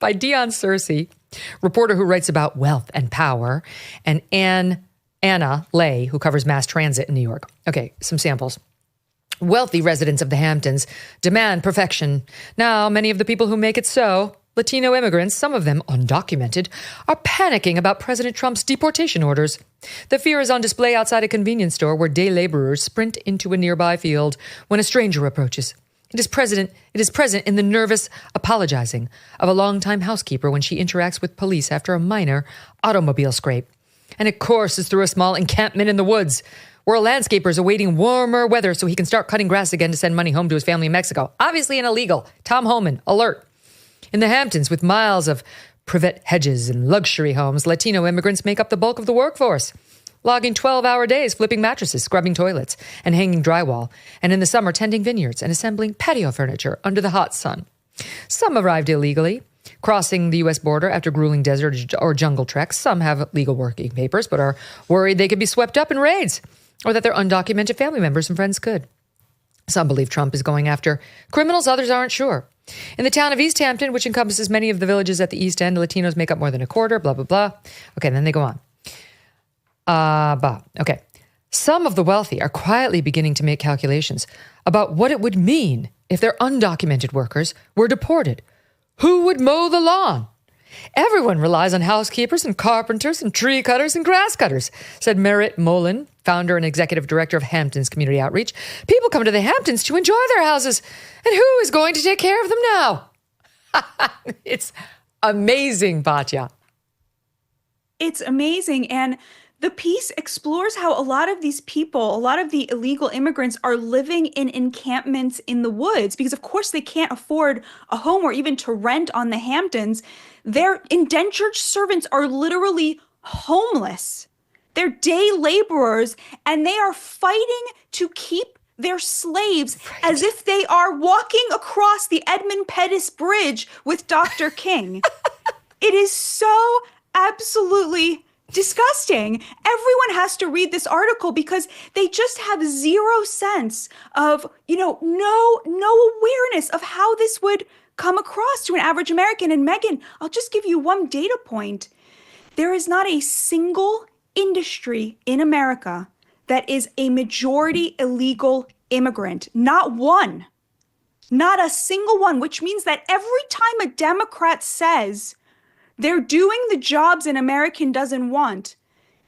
By Dion Searcy, reporter who writes about wealth and power, and Anna Lay, who covers mass transit in New York. Okay, some samples. Wealthy residents of the Hamptons demand perfection. Now, many of the people who make it so, Latino immigrants, some of them undocumented, are panicking about President Trump's deportation orders. The fear is on display outside a convenience store where day laborers sprint into a nearby field when a stranger approaches. It is present in the nervous apologizing of a longtime housekeeper when she interacts with police after a minor automobile scrape. And it courses through a small encampment in the woods where a landscaper is awaiting warmer weather so he can start cutting grass again to send money home to his family in Mexico. Obviously an illegal. Tom Homan, alert. In the Hamptons, with miles of privet hedges and luxury homes, Latino immigrants make up the bulk of the workforce, logging 12-hour days flipping mattresses, scrubbing toilets, and hanging drywall, and in the summer tending vineyards and assembling patio furniture under the hot sun. Some arrived illegally, crossing the U.S. border after grueling desert or jungle treks. Some have legal working papers, but are worried they could be swept up in raids, or that their undocumented family members and friends could. Some believe Trump is going after criminals, others aren't sure. In the town of East Hampton, which encompasses many of the villages at the East End, Latinos make up more than a quarter, blah, blah, blah. Okay, then they go on. Okay. Some of the wealthy are quietly beginning to make calculations about what it would mean if their undocumented workers were deported. Who would mow the lawn? Everyone relies on housekeepers and carpenters and tree cutters and grass cutters, said Merritt Molen, founder and executive director of Hamptons Community Outreach. People come to the Hamptons to enjoy their houses, and who is going to take care of them now? It's amazing, Batya. It's amazing. And the piece explores how a lot of these people, a lot of the illegal immigrants are living in encampments in the woods because, of course, they can't afford a home or even to rent on the Hamptons. Their indentured servants are literally homeless. They're day laborers, and they are fighting to keep their slaves as if they are walking across the Edmund Pettus Bridge with Dr. King. It is so absolutely disgusting. Everyone has to read this article because they just have zero sense of, no awareness of how this would come across to an average American. And Megyn, I'll just give you one data point. There is not a single industry in America that is a majority illegal immigrant. Not one. Not a single one, which means that every time a Democrat says they're doing the jobs an American doesn't want,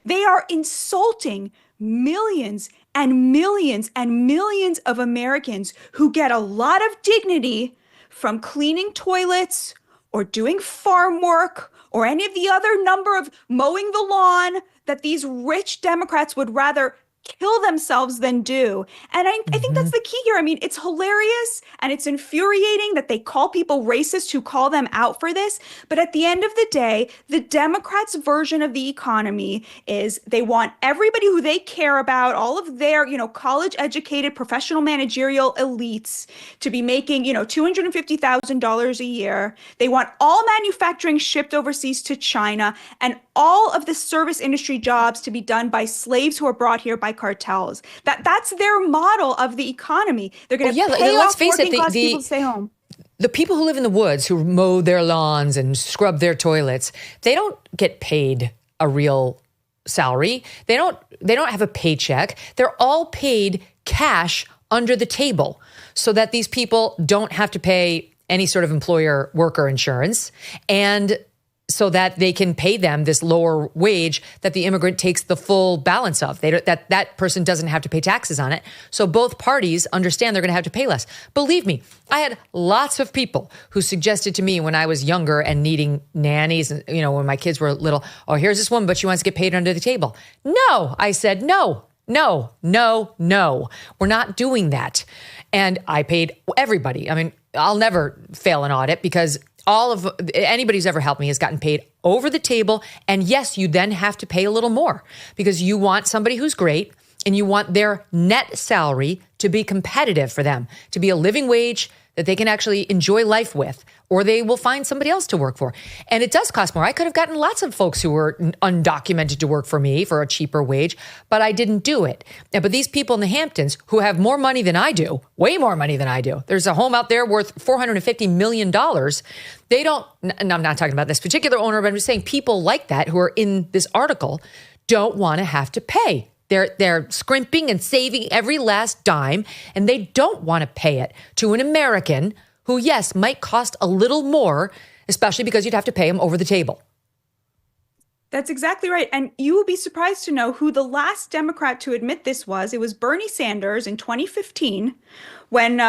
they are insulting millions and millions and millions of Americans who get a lot of dignity from cleaning toilets or doing farm work or any of the other number of mowing the lawn that these rich Democrats would rather kill themselves than do. And I think that's the key here. I mean, it's hilarious and it's infuriating that they call people racist who call them out for this. But at the end of the day, the Democrats' version of the economy is they want everybody who they care about, all of their, college educated professional managerial elites to be making, $250,000 a year. They want all manufacturing shipped overseas to China and all of the service industry jobs to be done by slaves who are brought here by cartels. That's their model of the economy. They're going to pay off working class people to stay home. The people who live in the woods, who mow their lawns and scrub their toilets, they don't get paid a real salary. They don't have a paycheck. They're all paid cash under the table so that these people don't have to pay any sort of employer worker insurance, and so that they can pay them this lower wage that the immigrant takes the full balance of. That person doesn't have to pay taxes on it. So both parties understand they're going to have to pay less. Believe me, I had lots of people who suggested to me when I was younger and needing nannies, and when my kids were little, oh, here's this woman, but she wants to get paid under the table. No, I said, no. We're not doing that. And I paid everybody. I mean, I'll never fail an audit because anybody who's ever helped me has gotten paid over the table. And yes, you then have to pay a little more because you want somebody who's great and you want their net salary to be competitive for them, to be a living wage that they can actually enjoy life with, or they will find somebody else to work for. And it does cost more. I could have gotten lots of folks who were undocumented to work for me for a cheaper wage, but I didn't do it. But these people in the Hamptons who have more money than I do, way more money than I do. There's a home out there worth $450 million. They don't, and I'm not talking about this particular owner, but I'm just saying people like that who are in this article don't want to have to pay. They're scrimping and saving every last dime, and they don't want to pay it to an American who, yes, might cost a little more, especially because you'd have to pay them over the table. That's exactly right. And you will be surprised to know who the last Democrat to admit this was. It was Bernie Sanders in 2015. When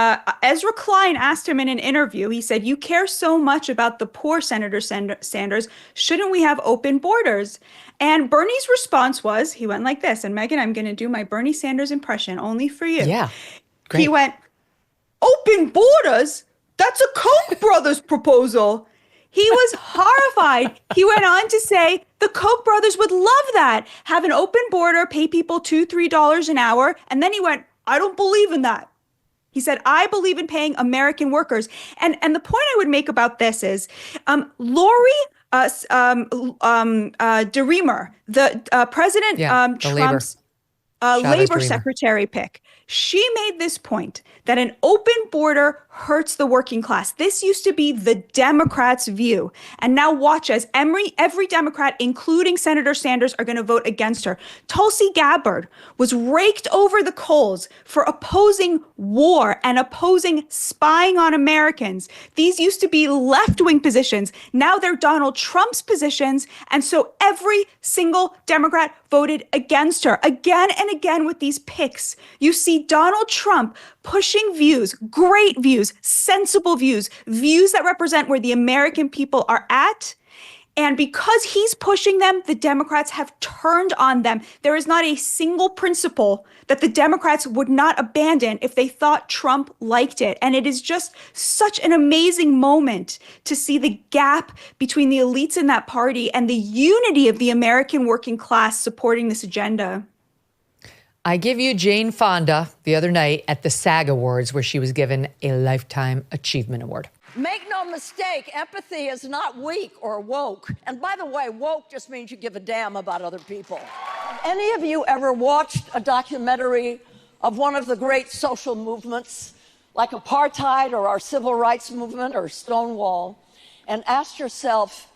Ezra Klein asked him in an interview, he said, "You care so much about the poor, Senator Sanders. Shouldn't we have open borders?" And Bernie's response was, he went like this. And Megyn, I'm going to do my Bernie Sanders impression only for you. Yeah, great. He went, "Open borders? That's a Koch brothers proposal." He was horrified. He went on to say the Koch brothers would love that. Have an open border, pay people $2, $3 an hour. And then he went, "I don't believe in that." He said, "I believe in paying American workers." And the point I would make about this is Lori DeRemer, the President Trump's labor secretary pick, she made this point that an open border hurts the working class. This used to be the Democrats' view. And now watch as every Democrat, including Senator Sanders, are going to vote against her. Tulsi Gabbard was raked over the coals for opposing war and opposing spying on Americans. These used to be left-wing positions. Now they're Donald Trump's positions. And so every single Democrat voted against her again and again with these picks. You see Donald Trump pushing views, great views, sensible views, views that represent where the American people are at. And because he's pushing them, the Democrats have turned on them. There is not a single principle that the Democrats would not abandon if they thought Trump liked it. And it is just such an amazing moment to see the gap between the elites in that party and the unity of the American working class supporting this agenda. I give you Jane Fonda the other night at the SAG Awards, where she was given a Lifetime Achievement Award. Make no mistake, empathy is not weak or woke. And by the way, woke just means you give a damn about other people. Any of you ever watched a documentary of one of the great social movements, like apartheid or our civil rights movement or Stonewall, and asked yourself,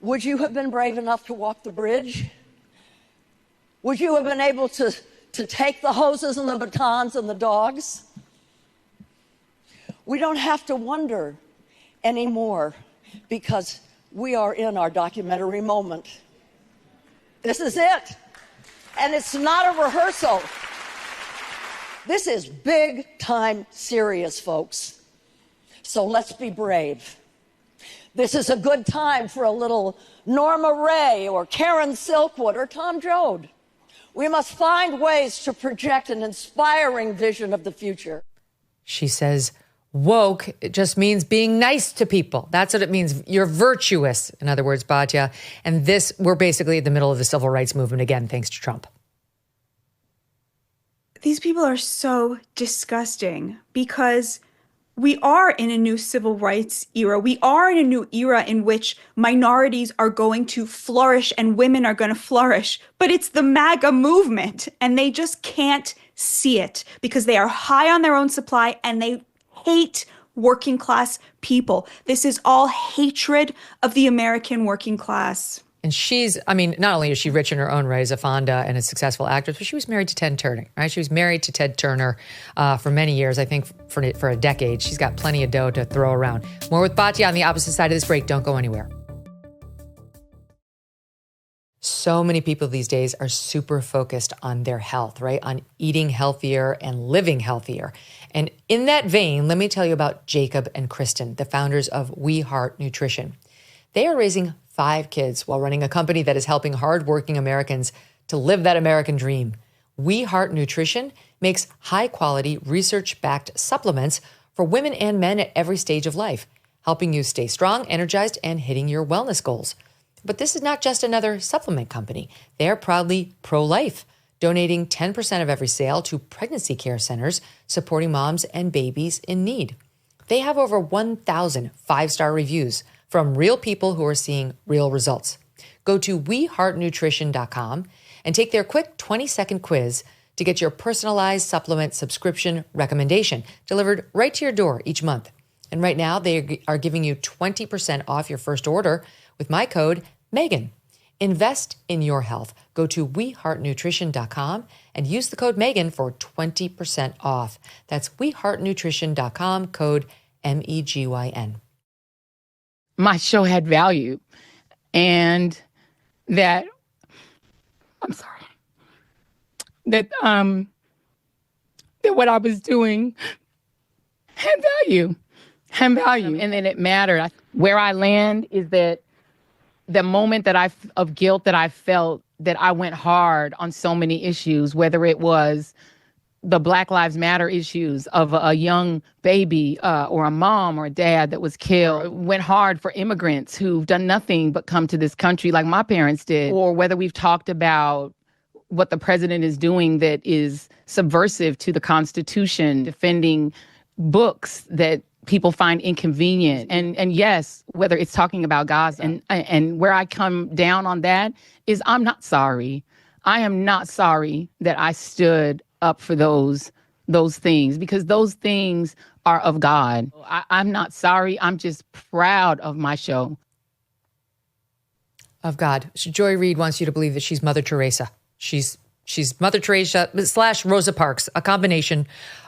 would you have been brave enough to walk the bridge? Would you have been able to take the hoses and the batons and the dogs? We don't have to wonder anymore because we are in our documentary moment. This is it. And it's not a rehearsal. This is big time serious, folks. So let's be brave. This is a good time for a little Norma Ray or Karen Silkwood or Tom Joad. We must find ways to project an inspiring vision of the future. She says, woke, it just means being nice to people. That's what it means. You're virtuous, in other words, Batya. And we're basically in the middle of the civil rights movement again, thanks to Trump. These people are so disgusting because we are in a new civil rights era. We are in a new era in which minorities are going to flourish and women are going to flourish. But it's the MAGA movement, and they just can't see it because they are high on their own supply and they hate working class people. This is all hatred of the American working class. And not only is she rich in her own right as a Fonda and a successful actress, but she was married to Ted Turner, right? She was married to Ted Turner for many years, I think for a decade. She's got plenty of dough to throw around. More with Batya on the opposite side of this break. Don't go anywhere. So many people these days are super focused on their health, right? On eating healthier and living healthier. And in that vein, let me tell you about Jacob and Kristen, the founders of We Heart Nutrition. They are raising 5 kids while running a company that is helping hardworking Americans to live that American dream. We Heart Nutrition makes high-quality, research-backed supplements for women and men at every stage of life, helping you stay strong, energized, and hitting your wellness goals. But this is not just another supplement company. They are proudly pro-life, donating 10% of every sale to pregnancy care centers supporting moms and babies in need. They have over 1,000 5-star reviews from real people who are seeing real results. Go to weheartnutrition.com and take their quick 20-second quiz to get your personalized supplement subscription recommendation delivered right to your door each month. And right now, they are giving you 20% off your first order with my code Megyn. Invest in your health. Go to weheartnutrition.com and use the code Megyn for 20% off. That's weheartnutrition.com, code MEGYN. My show had value, and that what I was doing had value, and then it mattered. Where I land is that the moment of guilt that I felt, that I went hard on so many issues, whether it was the Black Lives Matter issues of a young baby or a mom or a dad that was killed, went hard for immigrants who've done nothing but come to this country like my parents did, or whether we've talked about what the president is doing that is subversive to the Constitution, defending books that people find inconvenient. And yes, whether it's talking about Gaza, and where I come down on that is I'm not sorry. I am not sorry that I stood up for those things, because those things are of God. I'm not sorry. I'm just proud of my show. Of God. So Joy Reid wants you to believe that she's Mother Teresa. She's Mother Teresa / Rosa Parks, a combination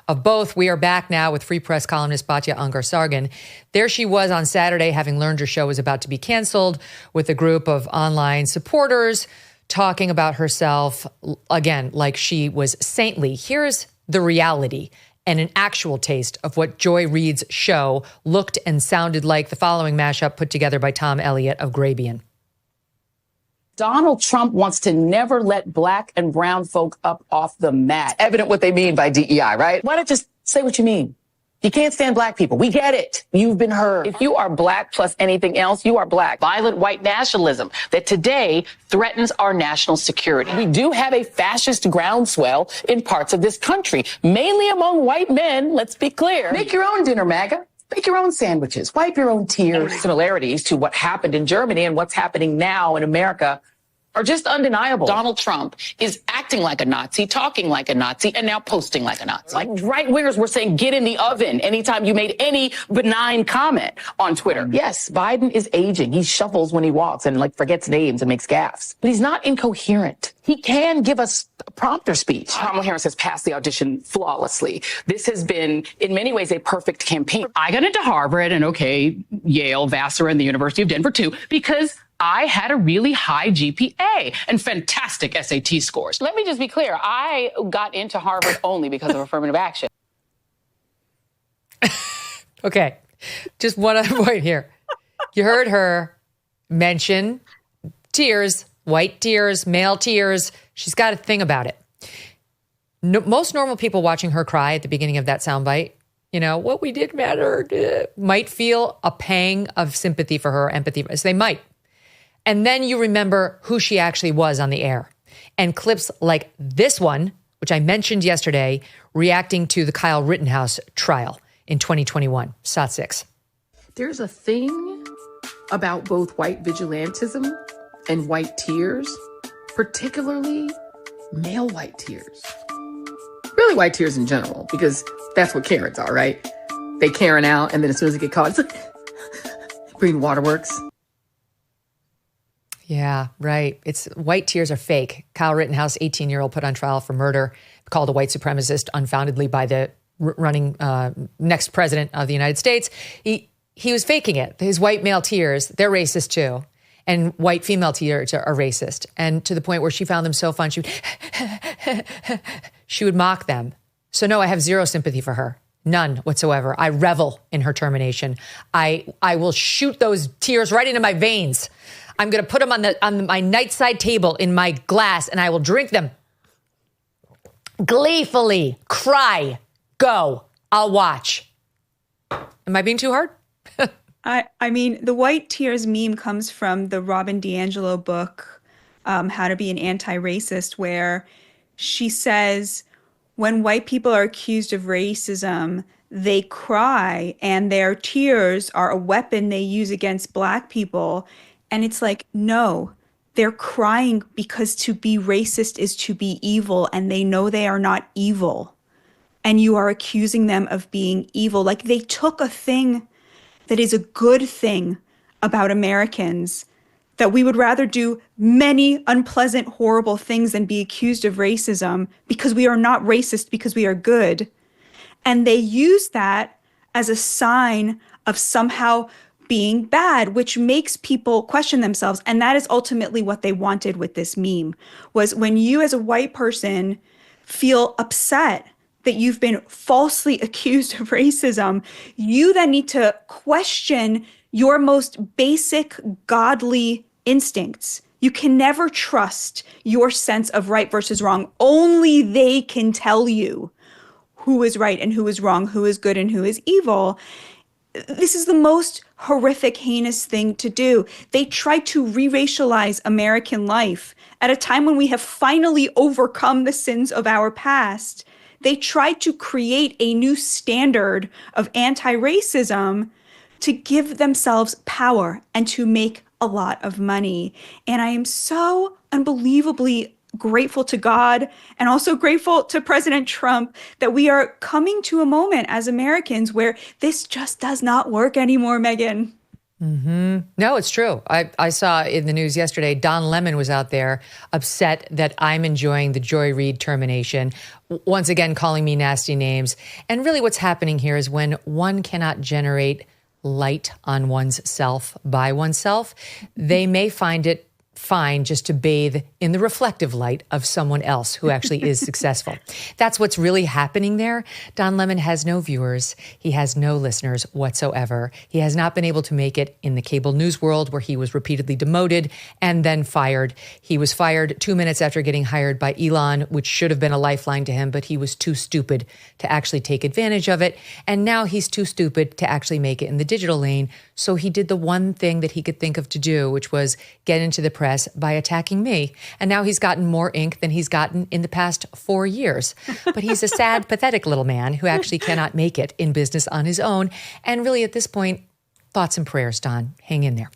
of both. We are back now with Free Press columnist Batya Ungar-Sargon. There she was on Saturday, having learned her show was about to be canceled, with a group of online supporters talking about herself, again, like she was saintly. Here's the reality and an actual taste of what Joy Reid's show looked and sounded like. The following mashup put together by Tom Elliott of Grabian. Donald Trump wants to never let black and brown folk up off the mat. Evident what they mean by DEI, right? Why not just say what you mean? You can't stand black people. We get it. You've been heard. If you are black plus anything else, you are black. Violent white nationalism that today threatens our national security. We do have a fascist groundswell in parts of this country, mainly among white men, let's be clear. Make your own dinner, MAGA. Make your own sandwiches. Wipe your own tears. Similarities to what happened in Germany and what's happening now in America are just undeniable. Donald Trump is acting like a Nazi, talking like a Nazi, and now posting like a Nazi. Like right-wingers were saying, get in the oven anytime you made any benign comment on Twitter. Yes, Biden is aging. He shuffles when he walks and forgets names and makes gaffes. But he's not incoherent. He can give us a prompter speech. Kamala Harris has passed the audition flawlessly. This has been, in many ways, a perfect campaign. I got into Harvard and, Yale, Vassar, and the University of Denver, too, because I had a really high GPA and fantastic SAT scores. Let me just be clear. I got into Harvard only because of affirmative action. Okay, just one other point here. You heard her mention tears, white tears, male tears, she's got a thing about it. No, most normal people watching her cry at the beginning of that soundbite, what we did mattered, might feel a pang of sympathy for her, empathy. So they might. And then you remember who she actually was on the air. And clips like this one, which I mentioned yesterday, reacting to the Kyle Rittenhouse trial in 2021. SOT 6. There's a thing about both white vigilantism and white tears, particularly male white tears. Really white tears in general, because that's what Karens are, right? They Karen out, and then as soon as they get caught, it's like, green waterworks. Yeah, right. It's white tears are fake. Kyle Rittenhouse, 18-year-old, put on trial for murder, called a white supremacist unfoundedly by the running next president of the United States. He was faking it. His white male tears, they're racist too. And white female tears are racist. And to the point where she found them so fun, she would mock them. So no, I have zero sympathy for her. None whatsoever. I revel in her termination. I will shoot those tears right into my veins. I'm going to put them on my nightside table in my glass, and I will drink them gleefully. Cry. Go. I'll watch. Am I being too hard? I mean, the white tears meme comes from the Robin DiAngelo book, How to Be an Anti-Racist, where she says, when white people are accused of racism, they cry, and their tears are a weapon they use against Black people. And it's like, no, they're crying because to be racist is to be evil, and they know they are not evil. And you are accusing them of being evil. Like, they took a thing that is a good thing about Americans, that we would rather do many unpleasant, horrible things than be accused of racism because we are not racist, because we are good. And they use that as a sign of somehow being bad, which makes people question themselves. And that is ultimately what they wanted with this meme, was when you as a white person feel upset that you've been falsely accused of racism, you then need to question your most basic godly instincts. You can never trust your sense of right versus wrong. Only they can tell you who is right and who is wrong, who is good and who is evil. This is the most horrific, heinous thing to do. They try to re-racialize American life at a time when we have finally overcome the sins of our past. They tried to create a new standard of anti-racism to give themselves power and to make a lot of money. And I am so unbelievably grateful to God and also grateful to President Trump that we are coming to a moment as Americans where this just does not work anymore, Megyn. Mm-hmm. No, it's true. I saw in the news yesterday, Don Lemon was out there upset that I'm enjoying the Joy Reid termination, once again calling me nasty names. And really what's happening here is when one cannot generate light on one's self by oneself, they may find it fine just to bathe in the reflective light of someone else who actually is successful. That's what's really happening there. Don Lemon has no viewers. He has no listeners whatsoever. He has not been able to make it in the cable news world, where he was repeatedly demoted and then fired. He was fired 2 minutes after getting hired by Elon, which should have been a lifeline to him, but he was too stupid to actually take advantage of it. And now he's too stupid to actually make it in the digital lane. So he did the one thing that he could think of to do, which was get into the press by attacking me. And now he's gotten more ink than he's gotten in the past 4 years. But he's a sad, pathetic little man who actually cannot make it in business on his own. And really at this point, thoughts and prayers, Don. Hang in there.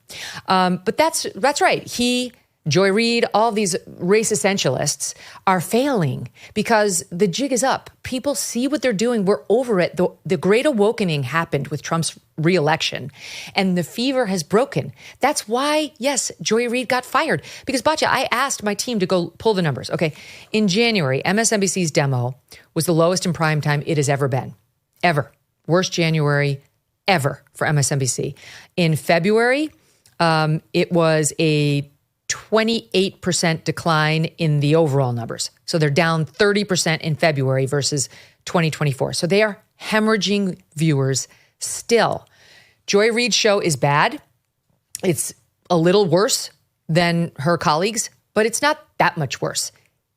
But that's right. Joy Reid, all these race essentialists are failing because the jig is up. People see what they're doing. We're over it. The great awakening happened with Trump's reelection, and the fever has broken. That's why, yes, Joy Reid got fired. Because, Batya, I asked my team to go pull the numbers. Okay, in January, MSNBC's demo was the lowest in prime time it has ever been. Ever. Worst January ever for MSNBC. In February, it was a 28% decline in the overall numbers. So they're down 30% in February versus 2024. So they are hemorrhaging viewers still. Joy Reid's show is bad. It's a little worse than her colleagues, but it's not that much worse.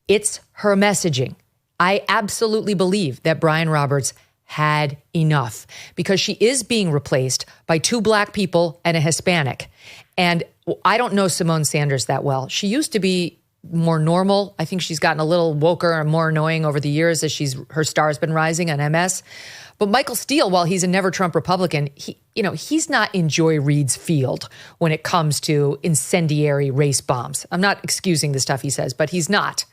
It's her messaging. I absolutely believe that Brian Roberts had enough because she is being replaced by 2 Black people and a Hispanic. And I don't know Simone Sanders that well. She used to be more normal. I think she's gotten a little woker and more annoying over the years as her star's been rising on MS. But Michael Steele, while he's a never Trump Republican, he's not in Joy Reid's field when it comes to incendiary race bombs. I'm not excusing the stuff he says, but he's not.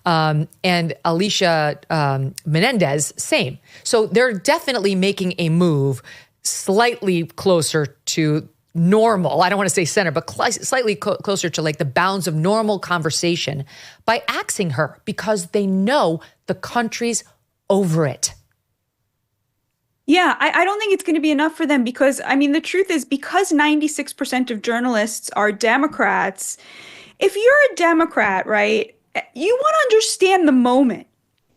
And Alicia Menendez, same. So they're definitely making a move slightly closer to normal. I don't want to say center, but slightly closer to like the bounds of normal conversation by axing her because they know the country's over it. Yeah, I don't think it's going to be enough for them because, I mean, the truth is because 96% of journalists are Democrats, if you're a Democrat, right, you want to understand the moment.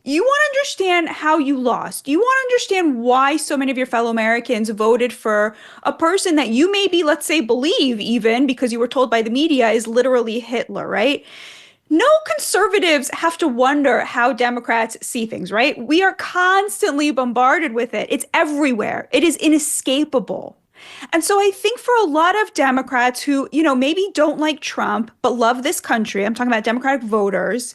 You want to understand how you lost. You want to understand why so many of your fellow Americans voted for a person that you maybe, let's say, believe even because you were told by the media is literally Hitler, right? No conservatives have to wonder how Democrats see things, right? We are constantly bombarded with it. It's everywhere. It is inescapable. And so I think for a lot of Democrats who, maybe don't like Trump, but love this country, I'm talking about Democratic voters,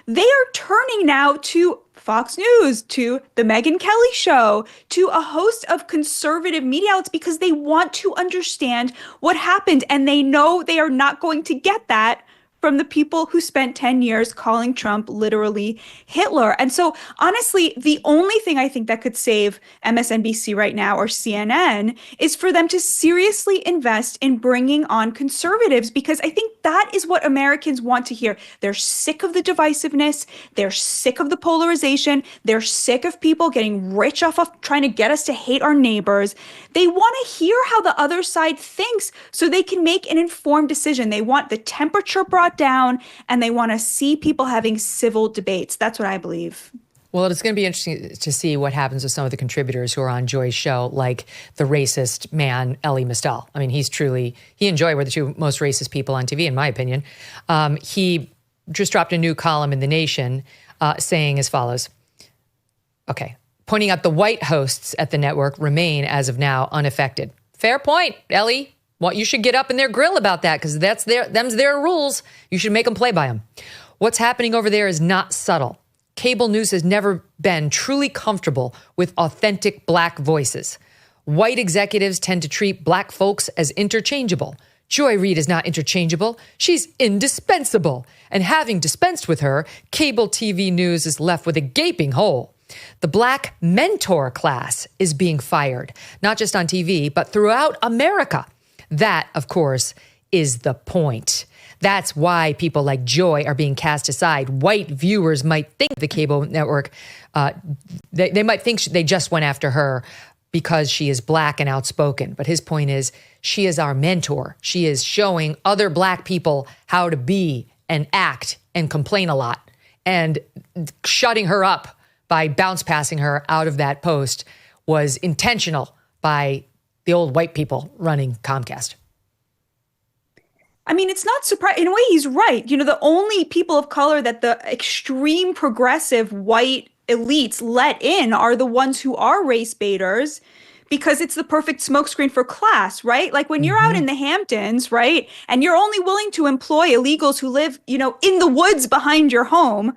they are turning now to Fox News, to the Megyn Kelly show, to a host of conservative media outlets because they want to understand what happened. And they know they are not going to get that from the people who spent 10 years calling Trump literally Hitler. And so honestly, the only thing I think that could save MSNBC right now or CNN is for them to seriously invest in bringing on conservatives, because I think that is what Americans want to hear. They're sick of the divisiveness. They're sick of the polarization. They're sick of people getting rich off of trying to get us to hate our neighbors. They want to hear how the other side thinks so they can make an informed decision. They want the temperature brought down, and they want to see people having civil debates. That's what I believe. Well, it's going to be interesting to see what happens with some of the contributors who are on Joy's show, like the racist man, Ellie Mistel. I mean, he and Joy were the 2 most racist people on TV, in my opinion. He just dropped a new column in The Nation saying as follows. Okay. Pointing out the white hosts at the network remain, as of now, unaffected. Fair point, Ellie. Well, you should get up in their grill about that because them's their rules. You should make them play by them. What's happening over there is not subtle. Cable news has never been truly comfortable with authentic Black voices. White executives tend to treat Black folks as interchangeable. Joy Reid is not interchangeable. She's indispensable. And having dispensed with her, cable TV news is left with a gaping hole. The Black mentor class is being fired, not just on TV, but throughout America. That, of course, is the point. That's why people like Joy are being cast aside. White viewers might think the cable network, they might think they just went after her because she is Black and outspoken. But his point is she is our mentor. She is showing other Black people how to be and act and complain a lot. And shutting her up by bounce passing her out of that post was intentional by the old white people running Comcast. I mean, it's not surprising. In a way, he's right. The only people of color that the extreme progressive white elites let in are the ones who are race baiters because it's the perfect smokescreen for class, right? Like when you're out in the Hamptons, right, and you're only willing to employ illegals who live, in the woods behind your home,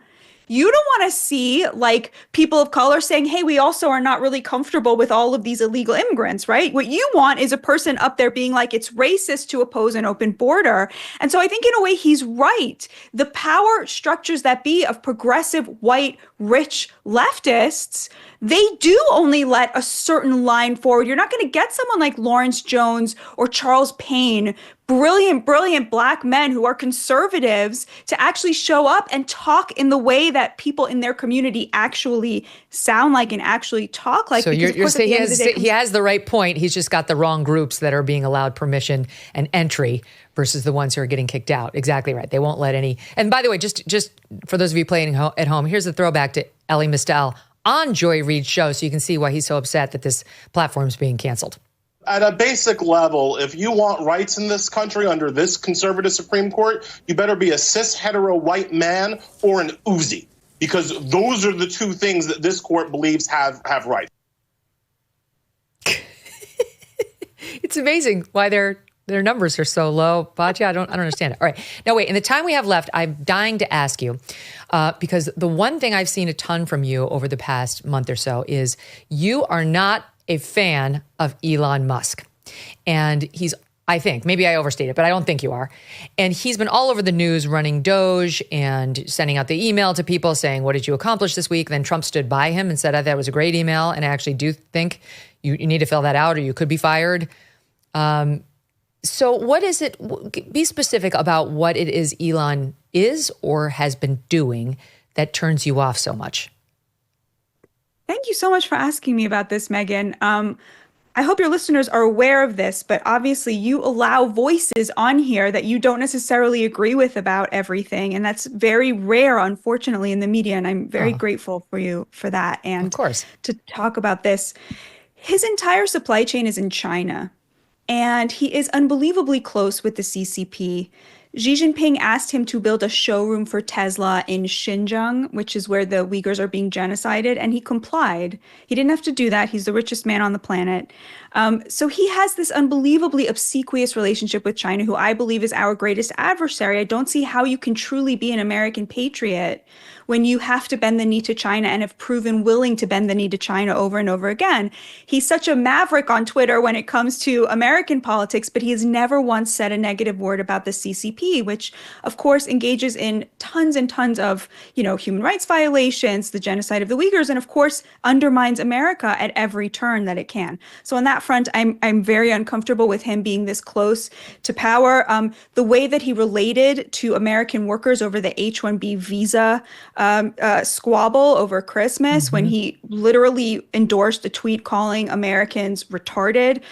you don't want to see like people of color saying, hey, we also are not really comfortable with all of these illegal immigrants, right? What you want is a person up there being like, it's racist to oppose an open border. And so I think in a way he's right. The power structures that be of progressive, white, rich leftists, they do only let a certain line forward. You're not going to get someone like Lawrence Jones or Charles Payne, brilliant Black men who are conservatives, to actually show up and talk in the way that people in their community actually sound like and actually talk like. So you're saying he has the right point. He's just got the wrong groups that are being allowed permission and entry versus the ones who are getting kicked out. Exactly right. They won't let any. And by the way, just for those of you playing at home, here's a throwback to Ellie Mistel on Joy Reid's show, so you can see why he's so upset that this platform is being canceled. At a basic level, if you want rights in this country under this conservative Supreme Court, you better be a cis hetero white man or an Uzi, because those are the two things that this court believes have rights. It's amazing why their numbers are so low. Batya, I don't understand it. All right. Now, wait, in the time we have left, I'm dying to ask you, because the one thing I've seen a ton from you over the past month or so is you are not a fan of Elon Musk. And he's, I think, maybe I overstate it, but I don't think you are. And he's been all over the news running Doge and sending out the email to people saying, what did you accomplish this week? Then Trump stood by him and said, I thought it was a great email. And I actually do think you need to fill that out or you could be fired. So what is it? Be specific about what it is Elon is or has been doing that turns you off so much. Thank you so much for asking me about this, Megyn. I hope your listeners are aware of this, but obviously you allow voices on here that you don't necessarily agree with about everything. And that's very rare, unfortunately, in the media. And I'm very grateful for you for that. And of course, to talk about this, his entire supply chain is in China. And he is unbelievably close with the CCP. Xi Jinping asked him to build a showroom for Tesla in Xinjiang, which is where the Uyghurs are being genocided, and he complied. He didn't have to do that. He's the richest man on the planet. So he has this unbelievably obsequious relationship with China, who I believe is our greatest adversary. I don't see how you can truly be an American patriot when you have to bend the knee to China and have proven willing to bend the knee to China over and over again. He's such a maverick on Twitter when it comes to American politics, but he has never once said a negative word about the CCP, which of course engages in tons and tons of, human rights violations, the genocide of the Uyghurs, and of course undermines America at every turn that it can. So on that front, I'm very uncomfortable with him being this close to power. The way that he related to American workers over the H-1B visa squabble over Christmas, when he literally endorsed a tweet calling Americans retarded.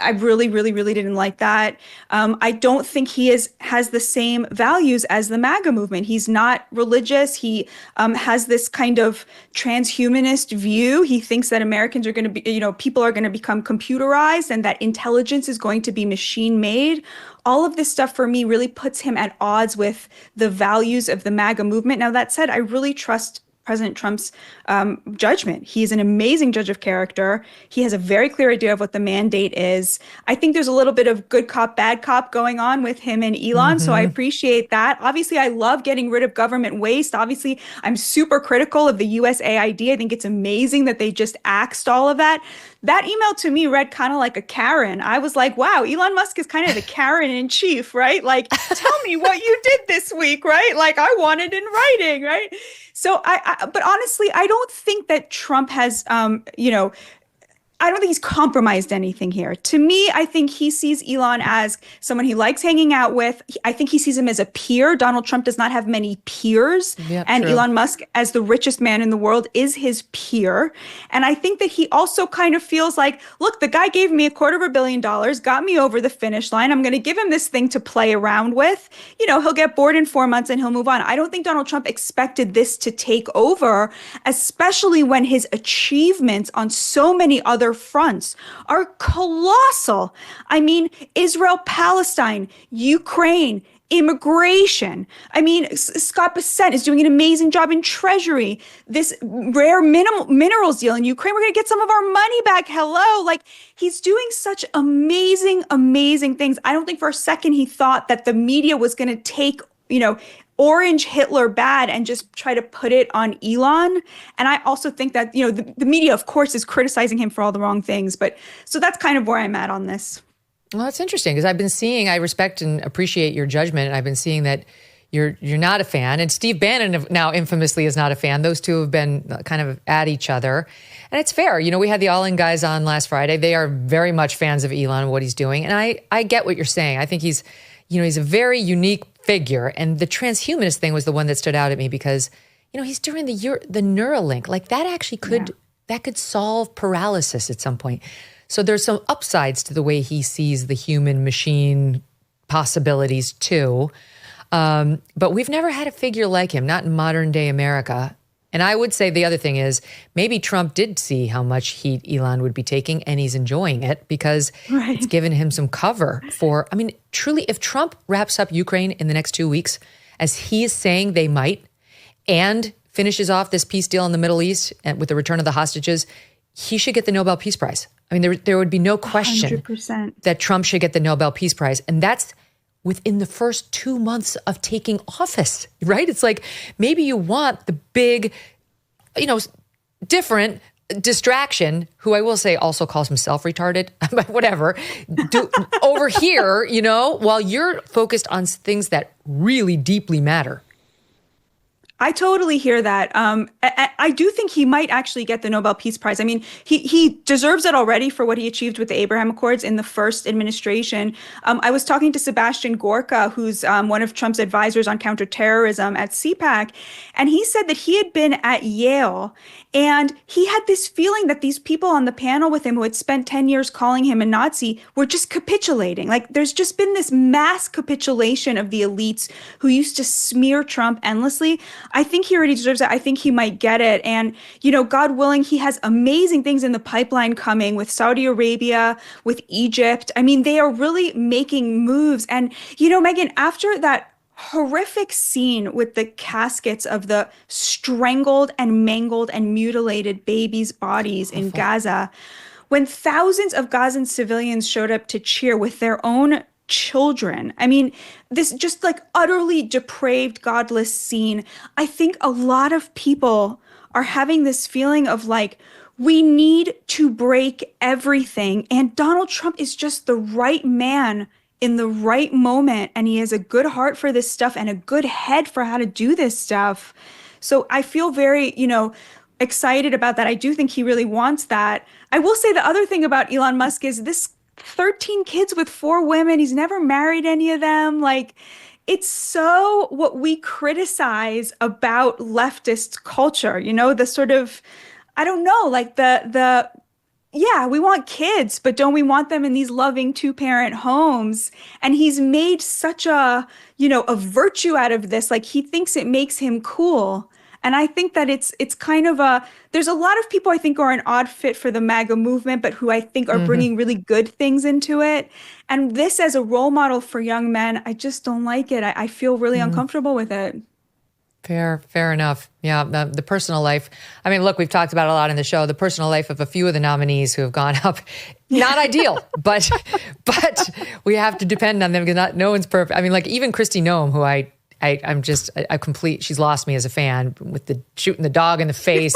I really, really, really didn't like that. I don't think he has the same values as the MAGA movement. He's not religious. He has this kind of transhumanist view. He thinks that Americans are going to be, people are going to become computerized and that intelligence is going to be machine made. All of this stuff for me really puts him at odds with the values of the MAGA movement. Now, that said, I really trust President Trump's judgment. He's an amazing judge of character. He has a very clear idea of what the mandate is. I think there's a little bit of good cop, bad cop going on with him and Elon, so I appreciate that. Obviously, I love getting rid of government waste. Obviously, I'm super critical of the USAID. I think it's amazing that they just axed all of that. That email to me read kind of like a Karen. I was like, wow, Elon Musk is kind of the Karen in chief, right? Like, tell me what you did this week, right? Like, I want it in writing, right? So but honestly, I don't think that Trump has, I don't think he's compromised anything here. To me, I think he sees Elon as someone he likes hanging out with. I think he sees him as a peer. Donald Trump does not have many peers. Yeah, and true. Elon Musk, as the richest man in the world, is his peer. And I think that he also kind of feels like, look, the guy gave me $250 million, got me over the finish line. I'm going to give him this thing to play around with. He'll get bored in 4 months and he'll move on. I don't think Donald Trump expected this to take over, especially when his achievements on so many other fronts are colossal. I mean, Israel, Palestine, Ukraine, immigration. I mean, Scott Bessent is doing an amazing job in Treasury. This rare minerals deal in Ukraine, we're going to get some of our money back. Hello. Like, he's doing such amazing, amazing things. I don't think for a second he thought that the media was going to take, orange Hitler bad and just try to put it on Elon. And I also think that, the media, of course, is criticizing him for all the wrong things. But so that's kind of where I'm at on this. Well, that's interesting because I've been seeing, I respect and appreciate your judgment. And I've been seeing that you're not a fan. And Steve Bannon now infamously is not a fan. Those two have been kind of at each other. And it's fair. We had the All In guys on last Friday. They are very much fans of Elon and what he's doing. And I get what you're saying. I think he's a very unique figure. And the transhumanist thing was the one that stood out at me because, he's doing the Neuralink. Like that actually could solve paralysis at some point. So there's some upsides to the way he sees the human machine possibilities too. But we've never had a figure like him, not in modern day America. And I would say the other thing is maybe Trump did see how much heat Elon would be taking and he's enjoying it because it's given him some cover for, I mean, truly, if Trump wraps up Ukraine in the next 2 weeks, as he is saying they might, and finishes off this peace deal in the Middle East and with the return of the hostages, he should get the Nobel Peace Prize. I mean, there would be no question 100%. that Trump should get the Nobel Peace Prize. And that's within the first 2 months of taking office, right? It's like maybe you want the big, different distraction, who I will say also calls himself retarded, but whatever, over here, while you're focused on things that really deeply matter. I totally hear that. I do think he might actually get the Nobel Peace Prize. I mean, he deserves it already for what he achieved with the Abraham Accords in the first administration. I was talking to Sebastian Gorka, who's one of Trump's advisors on counterterrorism at CPAC, and he said that he had been at Yale and he had this feeling that these people on the panel with him who had spent 10 years calling him a Nazi were just capitulating. Like there's just been this mass capitulation of the elites who used to smear Trump endlessly. I think he already deserves it. I think he might get it. And, God willing, he has amazing things in the pipeline coming with Saudi Arabia, with Egypt. I mean, they are really making moves. And, Megyn, after that horrific scene with the caskets of the strangled and mangled and mutilated babies' bodies in Gaza, when thousands of Gazan civilians showed up to cheer with their own children. I mean, this just like utterly depraved, godless scene. I think a lot of people are having this feeling of like, we need to break everything. And Donald Trump is just the right man in the right moment. And he has a good heart for this stuff and a good head for how to do this stuff. So I feel very, excited about that. I do think he really wants that. I will say the other thing about Elon Musk is this 13 kids with 4 women. He's never married any of them. Like, it's so what we criticize about leftist culture, the sort of, I don't know, like yeah, we want kids, but don't we want them in these loving 2-parent homes? And he's made such a virtue out of this. Like he thinks it makes him cool. And I think that it's kind of there's a lot of people I think are an odd fit for the MAGA movement, but who I think are bringing really good things into it. And this as a role model for young men, I just don't like it. I feel really uncomfortable with it. Fair enough. Yeah, the personal life. I mean, look, we've talked about it a lot in the show. The personal life of a few of the nominees who have gone up, not ideal, but we have to depend on them because no one's perfect. I mean, like even Kristi Noem, who I'm just a complete, she's lost me as a fan with the shooting the dog in the face,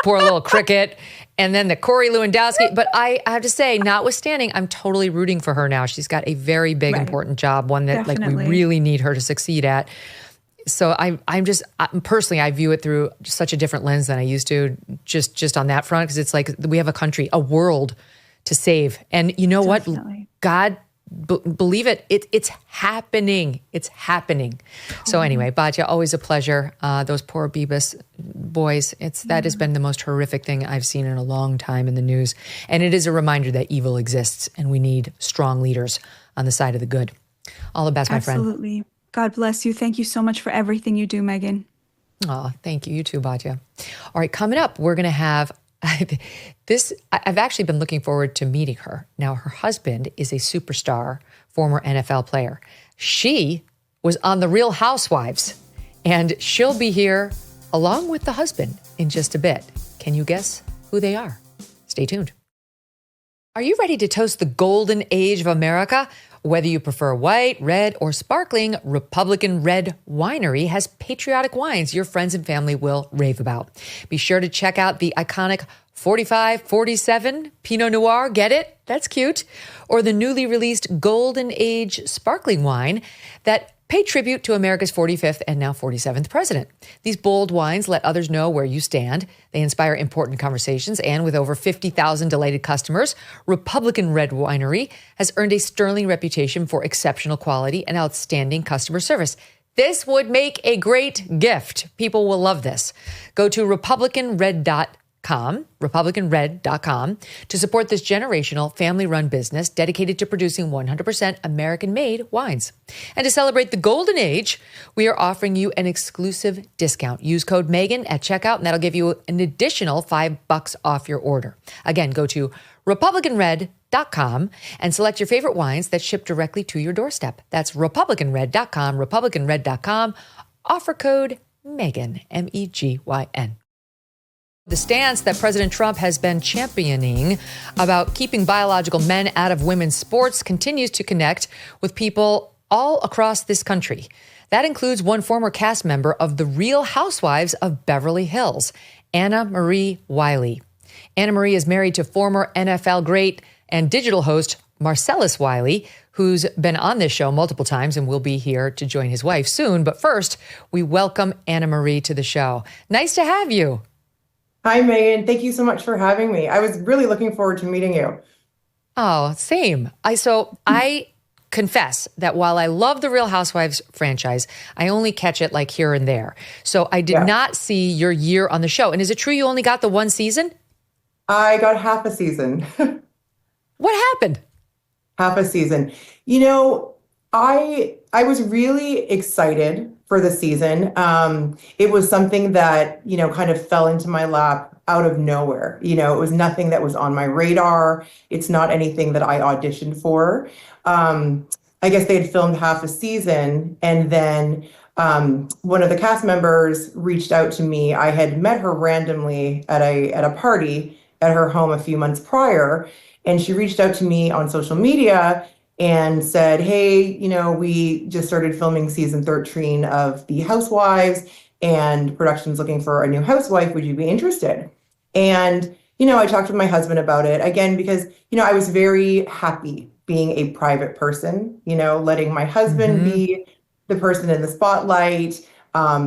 poor little cricket, and then the Corey Lewandowski. But I have to say, notwithstanding, I'm totally rooting for her now. She's got a very big, important job, one that like we really need her to succeed at. So I'm personally, I view it through just such a different lens than I used to just on that front. Because it's like we have a country, a world to save. And you know what? God, believe it, it's happening. It's happening. So anyway, Batya, always a pleasure. Those poor Bebas boys, that has been the most horrific thing I've seen in a long time in the news. And it is a reminder that evil exists and we need strong leaders on the side of the good. All the best, my friend. Absolutely. God bless you. Thank you so much for everything you do, Megyn. Oh, thank you. You too, Batya. All right, coming up, we're going to have this. I've actually been looking forward to meeting her. Now, her husband is a superstar, former NFL player. She was on the Real Housewives, and she'll be here along with the husband in just a bit. Can you guess who they are? Stay tuned. Are you ready to toast the golden age of America? Whether you prefer white, red, or sparkling, Republican Red Winery has patriotic wines your friends and family will rave about. Be sure to check out the iconic 4547 Pinot Noir. Get it? That's cute. Or the newly released Golden Age sparkling wine that pay tribute to America's 45th and now 47th president. These bold wines let others know where you stand. They inspire important conversations, and with over 50,000 delighted customers, Republican Red Winery has earned a sterling reputation for exceptional quality and outstanding customer service. This would make a great gift. People will love this. Go to republicanred.com republicanred.com, to support this generational family-run business dedicated to producing 100% American-made wines. And to celebrate the golden age, we are offering you an exclusive discount. Use code Megyn at checkout, and that'll give you an additional $5 off your order. Again, go to republicanred.com and select your favorite wines that ship directly to your doorstep. That's republicanred.com, republicanred.com. Offer code Megyn, MEGYN. The stance that President Trump has been championing about keeping biological men out of women's sports continues to connect with people all across this country. That includes one former cast member of the Real Housewives of Beverly Hills, Annemarie Wiley. Annemarie is married to former NFL great and digital host Marcellus Wiley, who's been on this show multiple times and will be here to join his wife soon. But first, we welcome Annemarie to the show. Nice to have you. Hi, Megan. Thank you so much for having me. I was really looking forward to meeting you. Oh, same. I confess that while I love the Real Housewives franchise, I only catch it like here and there. So I did not see your year on the show. And is it true you only got the one season? I got half a season. What happened? Half a season. You know, I was really excited for the season. It was something that, you know, kind of fell into my lap out of nowhere. You know, it was nothing that was on my radar. It's not anything that I auditioned for. I guess they had filmed half a season, and then one of the cast members reached out to me. I had met her randomly at a party at her home a few months prior, and she reached out to me on social media and said, hey, you know, we just started filming season 13 of The Housewives, and production's looking for a new housewife. Would you be interested? And, you know, I talked with my husband about it, again, because, you know, I was very happy being a private person, you know, letting my husband be the person in the spotlight,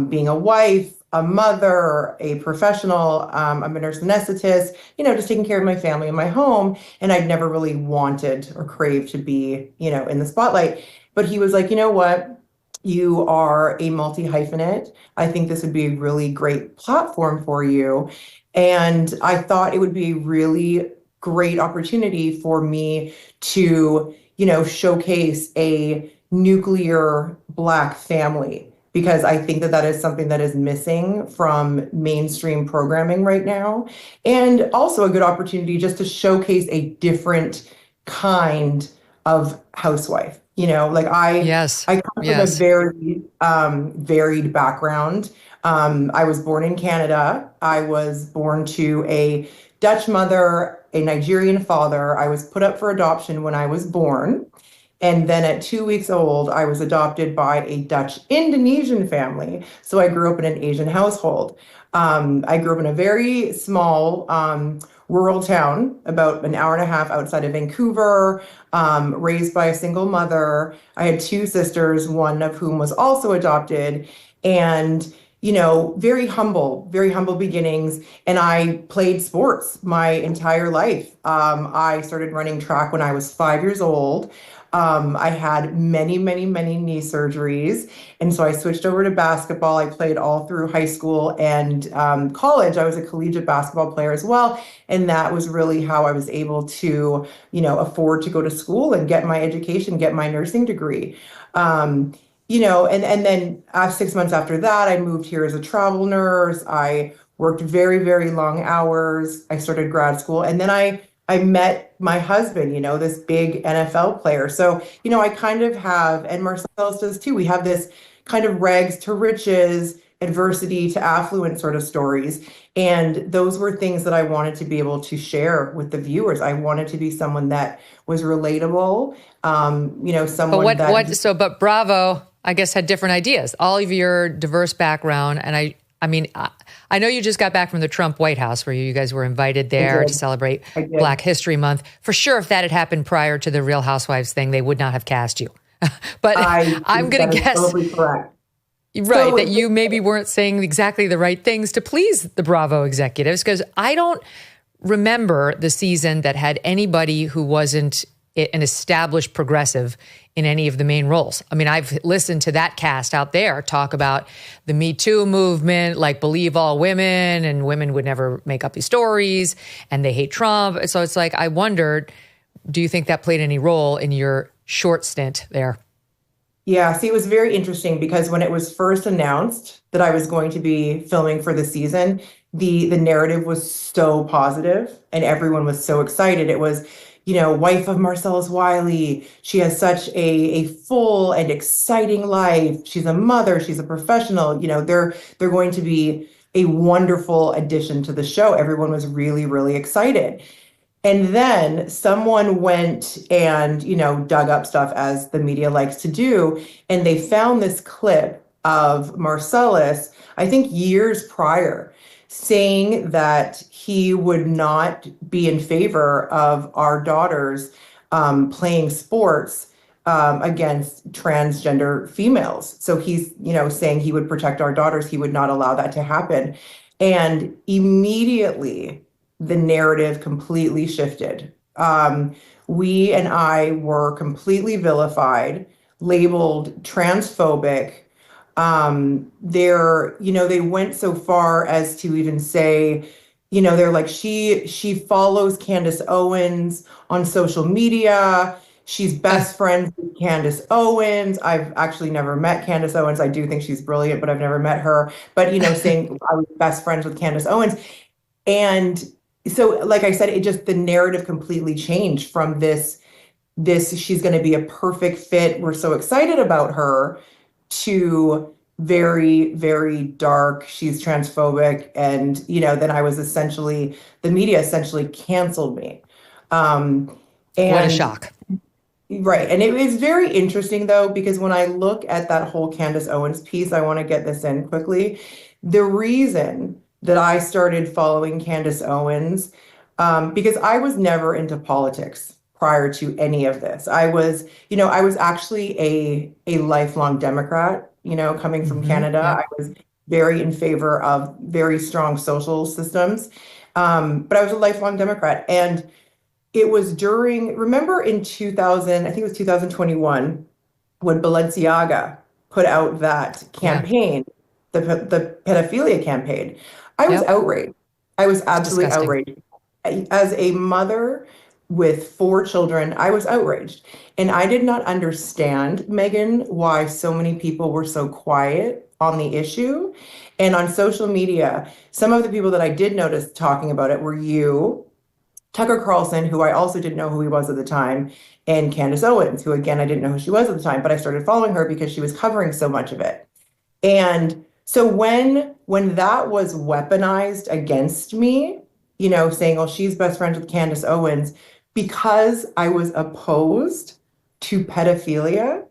being a wife, a mother, a professional, I'm a nurse anesthetist, you know, just taking care of my family and my home. And I'd never really wanted or craved to be, you know, in the spotlight. But he was like, you know what? You are a multi-hyphenate. I think this would be a really great platform for you. And I thought it would be a really great opportunity for me to, you know, showcase a nuclear Black family, because I think that that is something that is missing from mainstream programming right now. And also a good opportunity just to showcase a different kind of housewife. You know, like I come from a very varied background. I was born in Canada. I was born to a Dutch mother, a Nigerian father. I was put up for adoption when I was born. And then at 2 weeks old, I was adopted by a Dutch Indonesian family. So I grew up in an Asian household. I grew up in a very small rural town, about an hour and a half outside of Vancouver, raised by a single mother. I had two sisters, one of whom was also adopted. And you know, very humble beginnings. And I played sports my entire life. I started running track when I was 5 years old. I had many knee surgeries. And so I switched over to basketball. I played all through high school and college. I was a collegiate basketball player as well. And that was really how I was able to, you know, afford to go to school and get my education, get my nursing degree. You know, and then 6 months after that, I moved here as a travel nurse. I worked very long hours. I started grad school. And then I met my husband, you know, this big NFL player. So, you know, I kind of have, and Marcellus does too, we have this kind of rags to riches, adversity to affluent sort of stories. And those were things that I wanted to be able to share with the viewers. I wanted to be someone that was relatable, you know, someone but Bravo, I guess, had different ideas. All of your diverse background. And I mean, I know you just got back from the Trump White House where you guys were invited there to celebrate Black History Month. For sure, if that had happened prior to the Real Housewives thing, they would not have cast you. But I'm going to guess that you maybe weren't saying exactly the right things to please the Bravo executives, because I don't remember the season that had anybody who wasn't an established progressive in any of the main roles. I mean, I've listened to that cast out there talk about the Me Too movement, like believe all women, and women would never make up these stories, and they hate Trump. So it's like, I wondered, do you think that played any role in your short stint there? Yeah, see, it was very interesting because when it was first announced that I was going to be filming for the season, the narrative was so positive and everyone was so excited. It was, wife of Marcellus Wiley. She has such a full and exciting life. She's a mother. She's a professional. They're going to be a wonderful addition to the show. Everyone was really, really excited. And then someone went and, dug up stuff, as the media likes to do, and they found this clip of Marcellus, I think years prior, saying that he would not be in favor of our daughters playing sports against transgender females. So he's, saying he would protect our daughters. He would not allow that to happen. And immediately, the narrative completely shifted. We and I were completely vilified, labeled transphobic. They went so far as to even say, they're like, she follows Candace Owens on social media. She's best friends with Candace Owens. I've actually never met Candace Owens. I do think she's brilliant, but I've never met her. But, saying I was best friends with Candace Owens. And so, like I said, the narrative completely changed from this, she's going to be a perfect fit, we're so excited about her, to very, very dark, she's transphobic. And, then I was the media essentially canceled me. And what a shock. Right. And it was very interesting, though, because when I look at that whole Candace Owens piece, I want to get this in quickly. The reason that I started following Candace Owens, because I was never into politics prior to any of this. I was actually a lifelong Democrat, coming from Canada. Yeah. I was very in favor of very strong social systems. But I was a lifelong Democrat. And it was remember in 2000, I think it was 2021, when Balenciaga put out that campaign, the pedophilia campaign. I was outraged. I was absolutely outraged. As a mother with 4 children, I was outraged. And I did not understand, Megyn, why so many people were so quiet on the issue. And on social media, some of the people that I did notice talking about it were you, Tucker Carlson, who I also didn't know who he was at the time, and Candace Owens, who, again, I didn't know who she was at the time, but I started following her because she was covering so much of it. And so when that was weaponized against me, saying, oh, she's best friends with Candace Owens, because I was opposed to pedophilia,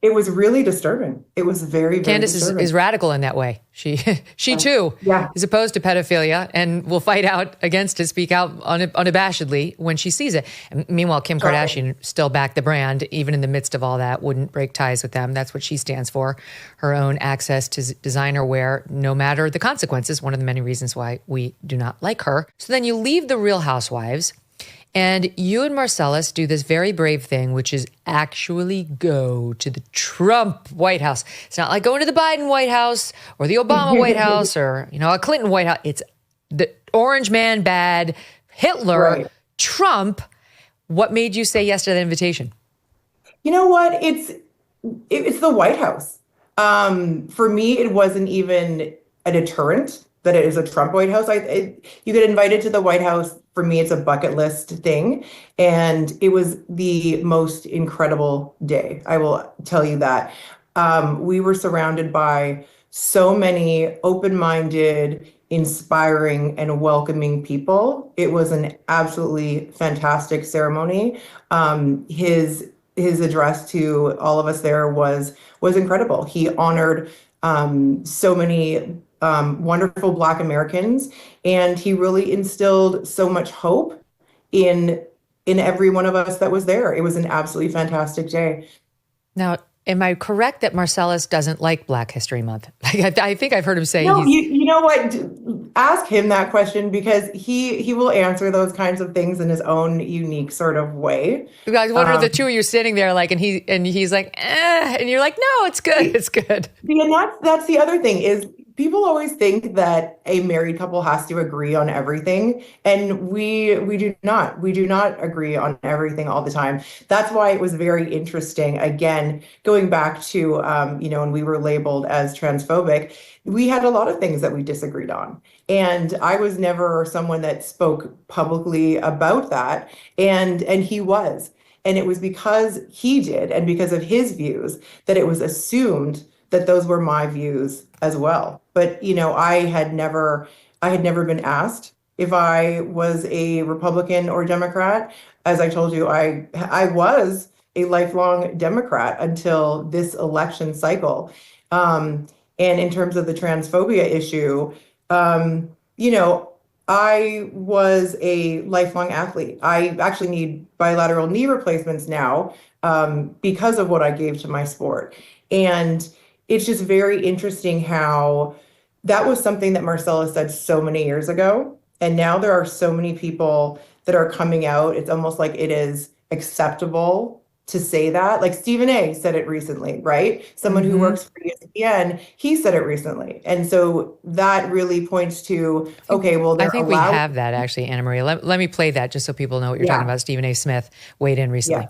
it was really disturbing. It was very, very Candace disturbing. is radical in that way. She too is opposed to pedophilia and will fight out against it, speak out unabashedly when she sees it. And meanwhile, Kim Kardashian still backed the brand, even in the midst of all that, wouldn't break ties with them. That's what she stands for, her own access to designer wear, no matter the consequences, one of the many reasons why we do not like her. So then you leave the Real Housewives, and you and Marcellus do this very brave thing, which is actually go to the Trump White House. It's not like going to the Biden White House or the Obama White House or, a Clinton White House. It's the orange man bad, Hitler, Trump. What made you say yes to that invitation? You know what? It's the White House. For me, it wasn't even a deterrent that it is a Trump White House. You get invited to the White House. For me, it's a bucket list thing. And it was the most incredible day. I will tell you that. We were surrounded by so many open-minded, inspiring, and welcoming people. It was an absolutely fantastic ceremony. His address to all of us there was incredible. He honored so many wonderful Black Americans, and he really instilled so much hope in every one of us that was there. It was an absolutely fantastic day. Now, am I correct that Marcellus doesn't like Black History Month? I think I've heard him say you know what? ask him that question because he will answer those kinds of things in his own unique sort of way. You guys wonder the two of you sitting there like, and he's like, and you're like, no, it's good. It's good. And that's the other thing is people always think that a married couple has to agree on everything. And we do not. We do not agree on everything all the time. That's why it was very interesting. Again, going back to, when we were labeled as transphobic, we had a lot of things that we disagreed on. And I was never someone that spoke publicly about that. And he was. And it was because he did and because of his views that it was assumed that those were my views as well. But, I had never been asked if I was a Republican or Democrat. As I told you, I was a lifelong Democrat until this election cycle. And in terms of the transphobia issue, I was a lifelong athlete. I actually need bilateral knee replacements now because of what I gave to my sport. And it's just very interesting how that was something that Marcellus said so many years ago. And now there are so many people that are coming out. It's almost like it is acceptable to say that. Like Stephen A. said it recently, right? Someone who works for ESPN, he said it recently. And so that really points to, okay, well, I think we have that actually, Annemarie. Let me play that just so people know what you're talking about. Stephen A. Smith weighed in recently.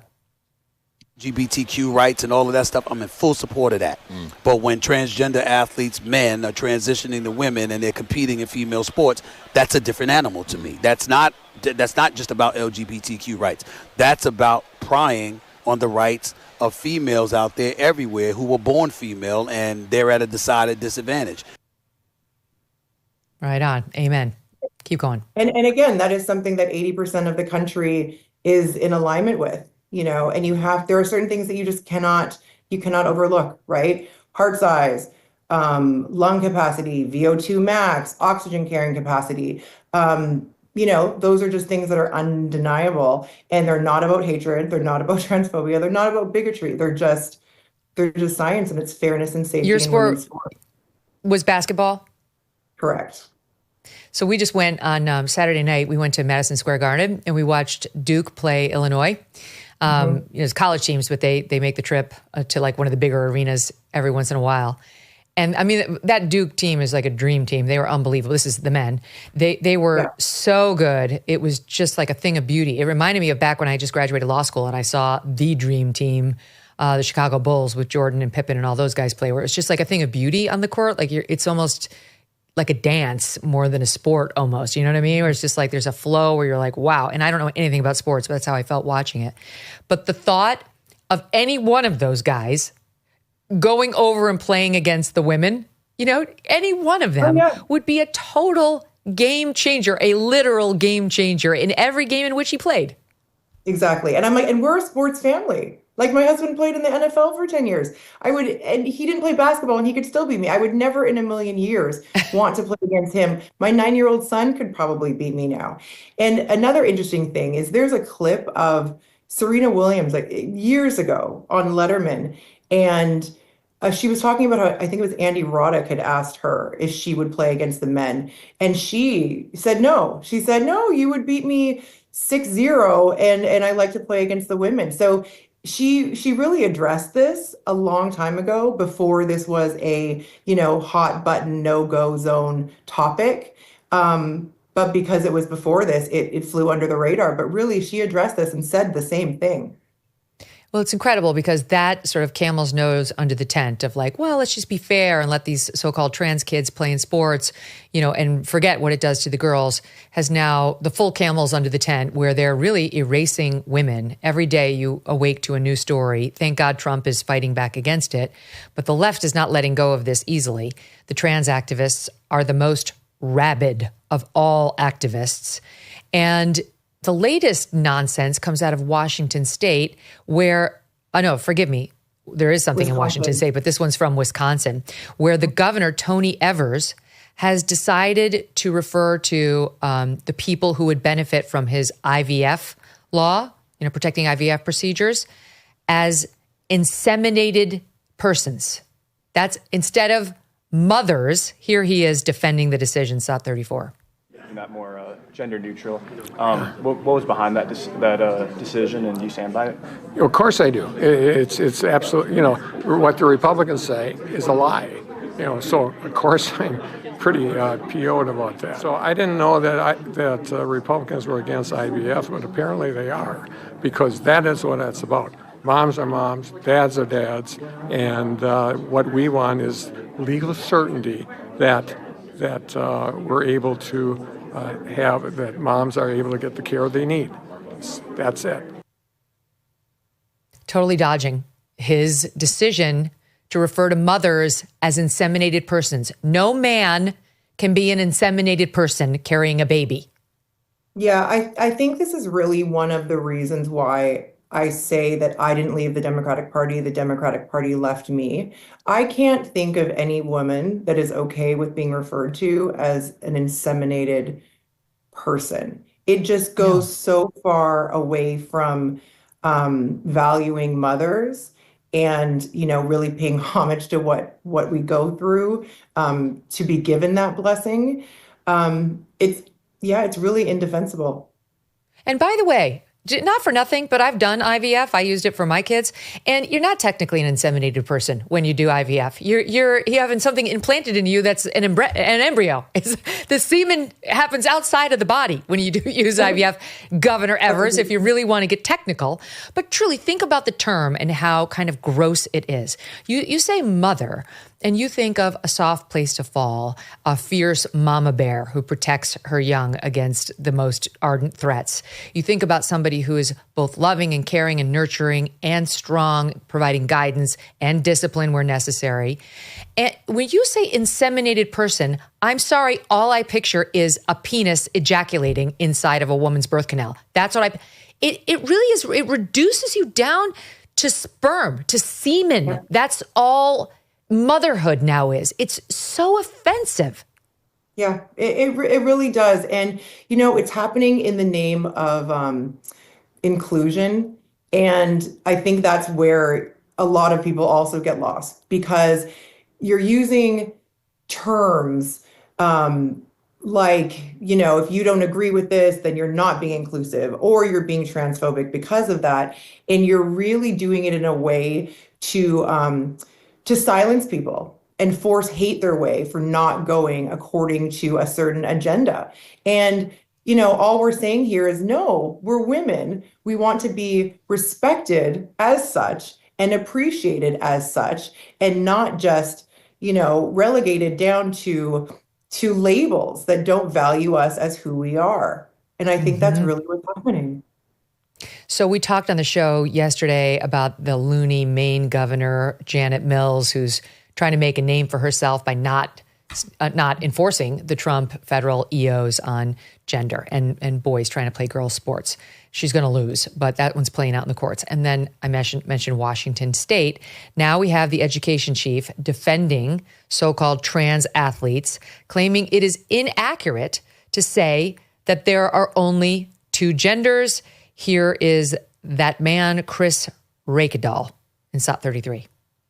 LGBTQ rights and all of that stuff, I'm in full support of that. But when transgender athletes, men, are transitioning to women and they're competing in female sports, that's a different animal to me. That's not just about LGBTQ rights. That's about prying on the rights of females out there everywhere who were born female and they're at a decided disadvantage. Right on. Amen. Keep going. And again, that is something that 80% of the country is in alignment with. And there are certain things that you just cannot overlook, right? Heart size, lung capacity, VO2 max, oxygen carrying capacity. Those are just things that are undeniable, and they're not about hatred. They're not about transphobia. They're not about bigotry. They're just science, and it's fairness and safety. Your sport was basketball? Correct. So we just went on Saturday night. We went to Madison Square Garden and we watched Duke play Illinois. It's college teams, but they make the trip to like one of the bigger arenas every once in a while. And I mean, that Duke team is like a dream team. They were unbelievable. This is the men. They were so good. It was just like a thing of beauty. It reminded me of back when I just graduated law school and I saw the dream team, the Chicago Bulls with Jordan and Pippen and all those guys play, where it's just like a thing of beauty on the court. Like it's almost like a dance more than a sport almost, you know what I mean? Where it's just like there's a flow where you're like, wow. And I don't know anything about sports, but that's how I felt watching it. But the thought of any one of those guys going over and playing against the women, any one of them would be a total game changer, a literal game changer in every game in which he played. Exactly. And I'm like, and we're a sports family. Like my husband played in the NFL for 10 years. And he didn't play basketball and he could still beat me. I would never in a million years want to play against him. My 9-year-old son could probably beat me now. And another interesting thing is there's a clip of Serena Williams like years ago on Letterman. And she was talking about how, I think it was Andy Roddick had asked her if she would play against the men. And she said, no. She said, no, you would beat me 6-0 and I like to play against the women. So she really addressed this a long time ago before this was a, hot button, no-go zone topic. But because it was before this, it flew under the radar. But really, she addressed this and said the same thing. Well, it's incredible because that sort of camel's nose under the tent of like, well, let's just be fair and let these so-called trans kids play in sports, and forget what it does to the girls, has now the full camel's under the tent where they're really erasing women. Every day you awake to a new story. Thank God Trump is fighting back against it. But the left is not letting go of this easily. The trans activists are the most rabid of all activists. And the latest nonsense comes out of Washington State where, forgive me, there is something in Washington State, but this one's from Wisconsin, where the governor, Tony Evers, has decided to refer to the people who would benefit from his IVF law, protecting IVF procedures, as inseminated persons. That's instead of mothers. Here he is defending the decision, SOT 34. That more gender neutral. What was behind that decision, and do you stand by it? Of course I do. It's absolutely, what the Republicans say is a lie. So of course I'm pretty PO'd about that. So I didn't know that Republicans were against IVF, but apparently they are, because that is what it's about. Moms are moms, dads are dads, and what we want is legal certainty that we're able to that moms are able to get the care they need. That's it. Totally dodging his decision to refer to mothers as inseminated persons. No man can be an inseminated person carrying a baby. Yeah, I think this is really one of the reasons why I say that I didn't leave the Democratic Party left me. I can't think of any woman that is okay with being referred to as an inseminated person. It just goes so far away from valuing mothers and, really paying homage to what we go through to be given that blessing. It's really indefensible. And by the way, not for nothing, but I've done IVF. I used it for my kids. And you're not technically an inseminated person when you do IVF. You're having something implanted in you that's an embryo. The semen happens outside of the body when you do use IVF, Governor Evers, if you really want to get technical. But truly, think about the term and how kind of gross it is. You say mother, and you think of a soft place to fall, a fierce mama bear who protects her young against the most ardent threats. You think about somebody who is both loving and caring and nurturing and strong, providing guidance and discipline where necessary. And when you say inseminated person, I'm sorry, all I picture is a penis ejaculating inside of a woman's birth canal. That's what it really is. It reduces you down to sperm, to semen. Yeah. That's all motherhood now is. It's so offensive. Yeah, it really does. And, it's happening in the name of inclusion. And I think that's where a lot of people also get lost, because you're using terms like, if you don't agree with this, then you're not being inclusive, or you're being transphobic because of that. And you're really doing it in a way to silence people and force hate their way for not going according to a certain agenda. And, all we're saying here is, no, we're women. We want to be respected as such and appreciated as such, and not just, relegated down to labels that don't value us as who we are. And I think that's really what's happening. So we talked on the show yesterday about the loony Maine governor, Janet Mills, who's trying to make a name for herself by not enforcing the Trump federal EOs on gender and boys trying to play girls' sports. She's going to lose, but that one's playing out in the courts. And then I mentioned Washington State. Now we have the education chief defending so-called trans athletes, claiming it is inaccurate to say that there are only two genders. Here is that man, Chris Rakadal, in SOT 33.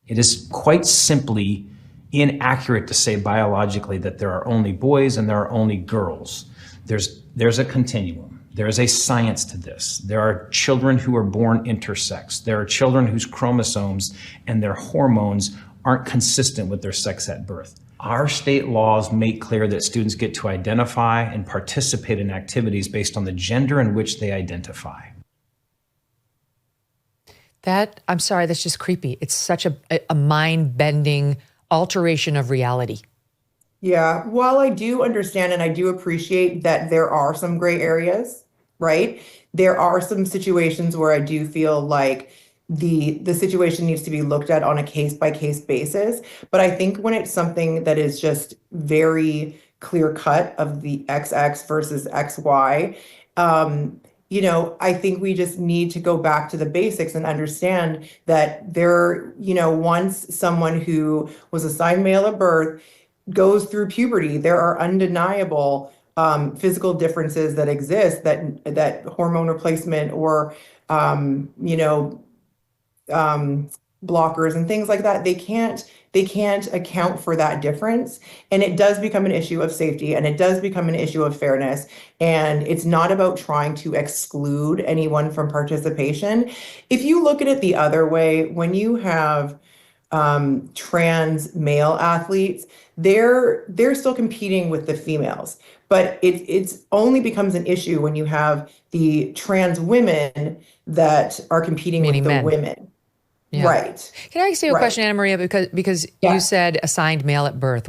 It is quite simply inaccurate to say biologically that there are only boys and there are only girls. There's a continuum. There is a science to this. There are children who are born intersex. There are children whose chromosomes and their hormones aren't consistent with their sex at birth. Our state laws make clear that students get to identify and participate in activities based on the gender in which they identify. I'm sorry, that's just creepy. It's such a mind-bending alteration of reality. Yeah, while I do understand and I do appreciate that there are some gray areas, right? There are some situations where I do feel like the situation needs to be looked at on a case-by-case basis. But I think when it's something that is just very clear-cut of the XX versus XY, I think we just need to go back to the basics and understand that once someone who was assigned male at birth goes through puberty, there are undeniable physical differences that exist that hormone replacement or blockers and things like that, they can't account for that difference. And it does become an issue of safety, and it does become an issue of fairness. And it's not about trying to exclude anyone from participation. If you look at it the other way, when you have trans male athletes, they're still competing with the females. But it's only becomes an issue when you have the trans women that are competing Meaning with the men. women. Yeah. Right. Can I ask you a Right. question, Annemarie? Because you said assigned male at birth,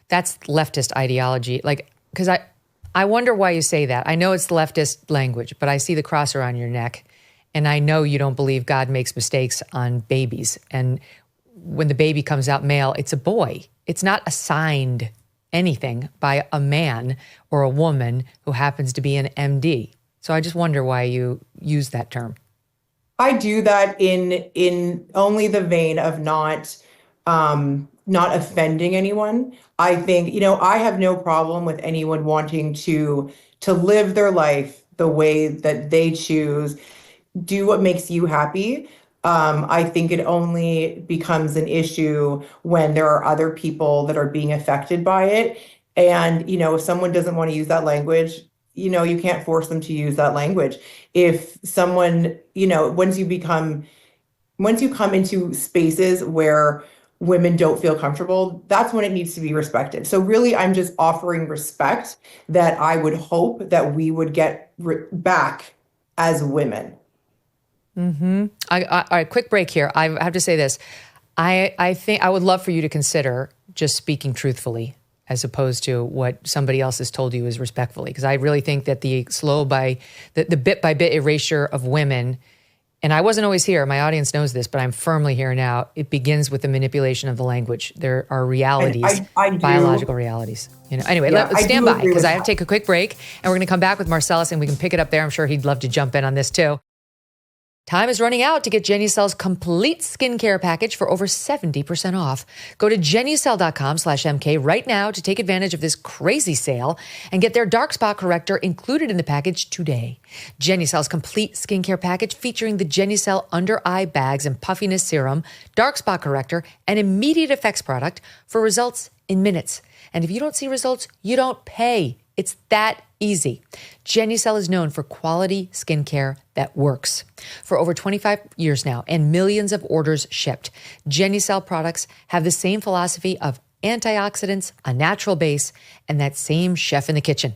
that's leftist ideology. Like, because I wonder why you say that. I know it's the leftist language, but I see the cross around your neck, and I know you don't believe God makes mistakes on babies. And when the baby comes out male, it's a boy. It's not assigned anything by a man or a woman who happens to be an MD. So I just wonder why you use that term. I do that in only the vein of not offending anyone. I think, I have no problem with anyone wanting to live their life the way that they choose, do what makes you happy. I think it only becomes an issue when there are other people that are being affected by it. And, if someone doesn't want to use that language, you can't force them to use that language. If someone, once you come into spaces where women don't feel comfortable, that's when it needs to be respected. So really, I'm just offering respect that I would hope that we would get back as women. Mm-hmm. All right, quick break here. I have to say this. I think I would love for you to consider just speaking truthfully as opposed to what somebody else has told you is respectfully. Because I really think that the bit by bit erasure of women, and I wasn't always here, my audience knows this, but I'm firmly here now, it begins with the manipulation of the language. There are realities, biological realities. Anyway, let's stand by because I have to take a quick break, and we're going to come back with Marcellus and we can pick it up there. I'm sure he'd love to jump in on this too. Time is running out to get Genucel's complete skincare package for over 70% off. Go to Genucel.com/MK right now to take advantage of this crazy sale and get their dark spot corrector included in the package today. Genucel's complete skincare package featuring the Genucel under eye bags and puffiness serum, dark spot corrector, and immediate effects product for results in minutes. And if you don't see results, you don't pay. It's that easy. Genucel is known for quality skincare that works. For over 25 years now and millions of orders shipped, Genucel products have the same philosophy of antioxidants, a natural base, and that same chef in the kitchen.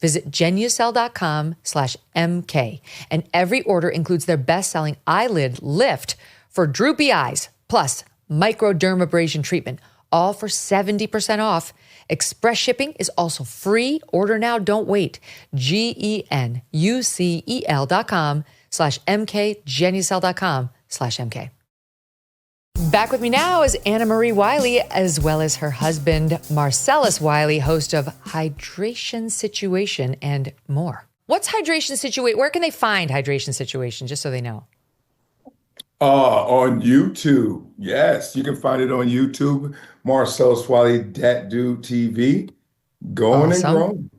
Visit Genucel.com/MK, and every order includes their best-selling eyelid lift for droopy eyes, plus microdermabrasion treatment, all for 70% off. Express shipping is also free. Order now, don't wait. Genucel.com/MK, Genucel.com/MK. Back with me now is Annemarie Wiley, as well as her husband, Marcellus Wiley, host of Hydration Situation and more. What's Hydration Situation? Where can they find Hydration Situation, just so they know? On YouTube. Yes, you can find it on YouTube. Marcellus Wiley, Dat Dude TV. Going and growing.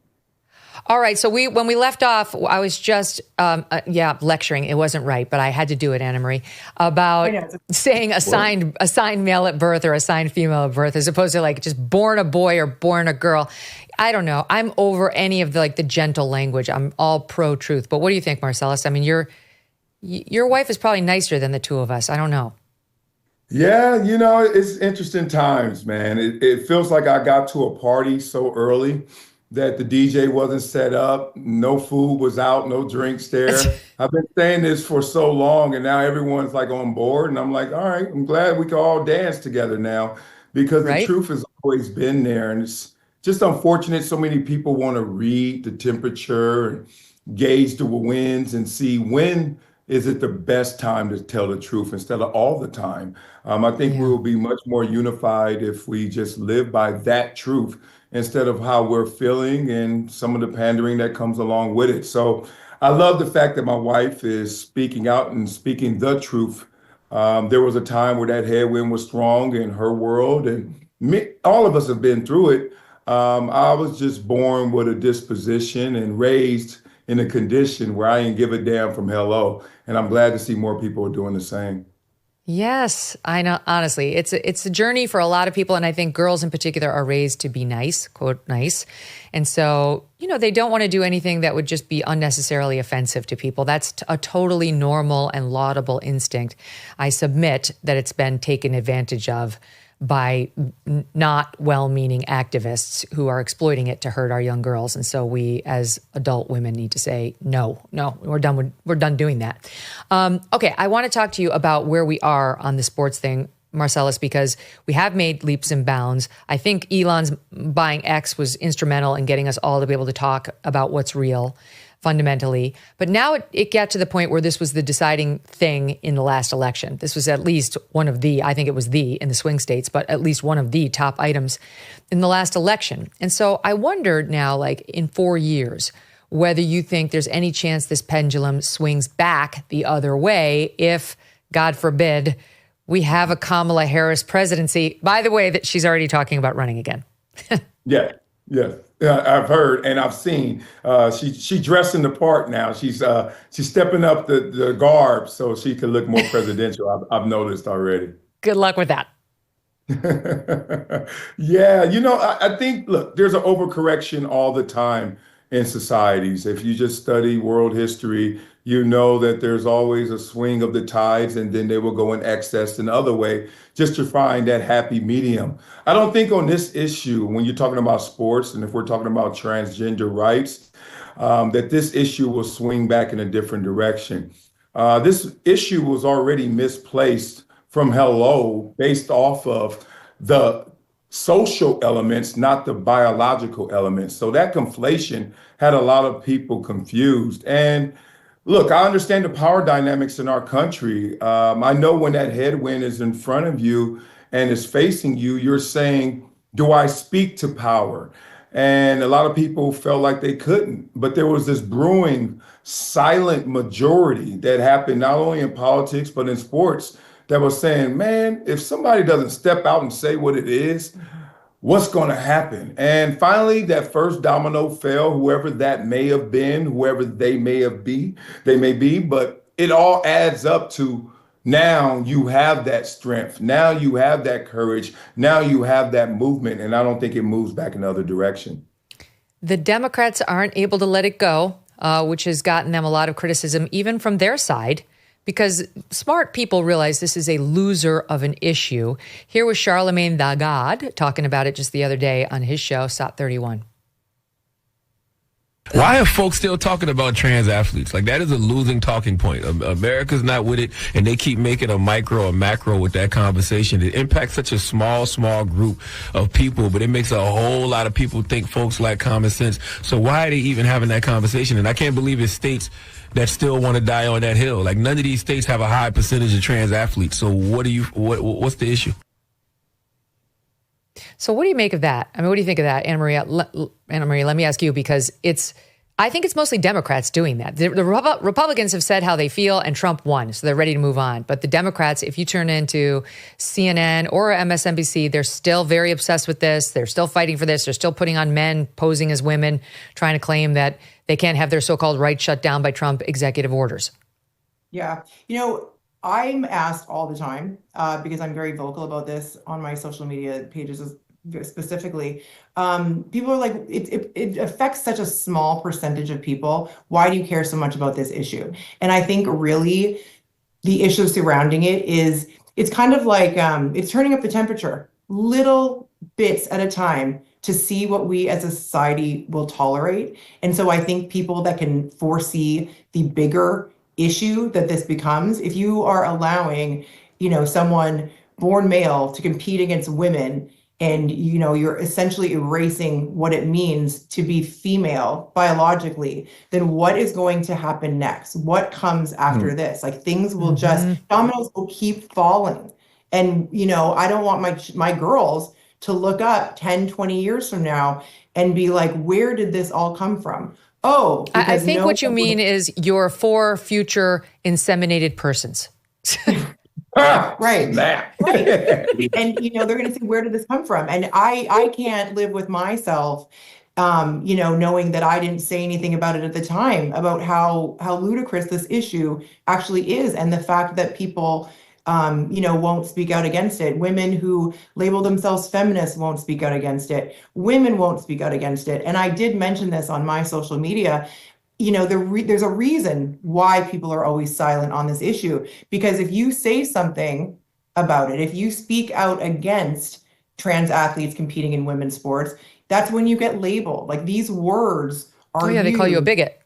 All right. So when we left off, I was just, lecturing. It wasn't right, but I had to do it, Annemarie, about saying assigned male at birth or assigned female at birth, as opposed to like just born a boy or born a girl. I don't know. I'm over any of the gentle language. I'm all pro truth. But what do you think, Marcellus? I mean, your wife is probably nicer than the two of us. I don't know. Yeah, it's interesting times, man. It feels like I got to a party so early that the DJ wasn't set up, no food was out, no drinks there. I've been saying this for so long, and now everyone's like on board, and I'm like, all right, I'm glad we can all dance together now, because the truth has always been there, and it's just unfortunate so many people want to read the temperature and gauge the winds and see when is it the best time to tell the truth instead of all the time. I think we will be much more unified if we just live by that truth instead of how we're feeling and some of the pandering that comes along with it. So I love the fact that my wife is speaking out and speaking the truth. There was a time where that headwind was strong in her world, and all of us have been through it. I was just born with a disposition and raised in a condition where I ain't give a damn from hello. And I'm glad to see more people are doing the same. Yes, I know. Honestly, it's a journey for a lot of people. And I think girls in particular are raised to be nice, quote, nice. And so, they don't want to do anything that would just be unnecessarily offensive to people. That's a totally normal and laudable instinct. I submit that it's been taken advantage of by not well-meaning activists who are exploiting it to hurt our young girls. And so we, as adult women, need to say, no, we're done doing that. Okay, I want to talk to you about where we are on the sports thing, Marcellus, because we have made leaps and bounds. I think Elon's buying X was instrumental in getting us all to be able to talk about what's real fundamentally. But now it got to the point where this was the deciding thing in the last election. This was at least one of the, I think it was in the swing states, but at least one of the top items in the last election. And so I wondered now, like in 4 years, whether you think there's any chance this pendulum swings back the other way if, God forbid, we have a Kamala Harris presidency. By the way, that she's already talking about running again. Yeah. I've heard and I've seen. She dressed in the part now. She's stepping up the garb so she can look more presidential. I've noticed already. Good luck with that. Yeah, I think, look, there's an overcorrection all the time in societies. If you just study world history, you know that there's always a swing of the tides and then they will go in excess another way just to find that happy medium. I don't think on this issue, when you're talking about sports and if we're talking about transgender rights, that this issue will swing back in a different direction. This issue was already misplaced from hello based off of the social elements, not the biological elements. So that conflation had a lot of people confused. And look, I understand the power dynamics in our country. I know when that headwind is in front of you and is facing you, you're saying, do I speak to power? And a lot of people felt like they couldn't. But there was this brewing silent majority that happened not only in politics, but in sports that was saying, man, if somebody doesn't step out and say what it is, what's going to happen? And finally, that first domino fell, whoever that may have been, whoever they may be, but it all adds up to now you have that strength. Now you have that courage. Now you have that movement. And I don't think it moves back in the other direction. The Democrats aren't able to let it go, which has gotten them a lot of criticism, even from their side, because smart people realize this is a loser of an issue. Here was Charlemagne the God talking about it just the other day on his show, SOT 31. Why are folks still talking about trans athletes? Like, that is a losing talking point. America's not with it, and they keep making a micro or macro with that conversation. It impacts such a small group of people, but it makes a whole lot of people think folks lack common sense. So why are they even having that conversation? And I can't believe it's states that still want to die on that hill. Like, none of these states have a high percentage of trans athletes. So what's the issue? So what do you make of that? I mean, what do you think of that, Annemarie? Let me ask you, because I think it's mostly Democrats doing that. The Republicans have said how they feel, and Trump won, so they're ready to move on. But the Democrats, if you turn into CNN or MSNBC, they're still very obsessed with this. They're still fighting for this. They're still putting on men posing as women, trying to claim that they can't have their so-called rights shut down by Trump executive orders. Yeah. I'm asked all the time, because I'm very vocal about this on my social media pages specifically. People are like, it affects such a small percentage of people. Why do you care so much about this issue? And I think really the issue surrounding it is, it's kind of like, it's turning up the temperature little bits at a time to see what we as a society will tolerate. And so I think people that can foresee the bigger issue that this becomes, if you are allowing, someone born male to compete against women, and, you're essentially erasing what it means to be female biologically, then what is going to happen next? What comes after this? Like, things will dominoes will keep falling. And, I don't want my girls to look up 10, 20 years from now and be like, where did this all come from? Oh, I think what you mean is your 4 future inseminated persons. Right. Right. And, they're going to say, where did this come from? And I can't live with myself, knowing that I didn't say anything about it at the time, about how ludicrous this issue actually is. And the fact that people won't speak out against it. Women who label themselves feminists won't speak out against it. Women won't speak out against it. And I did mention this on my social media. There's a reason why people are always silent on this issue, because if you say something about it, if you speak out against trans athletes competing in women's sports, that's when you get labeled. Like, these words are they call you a bigot.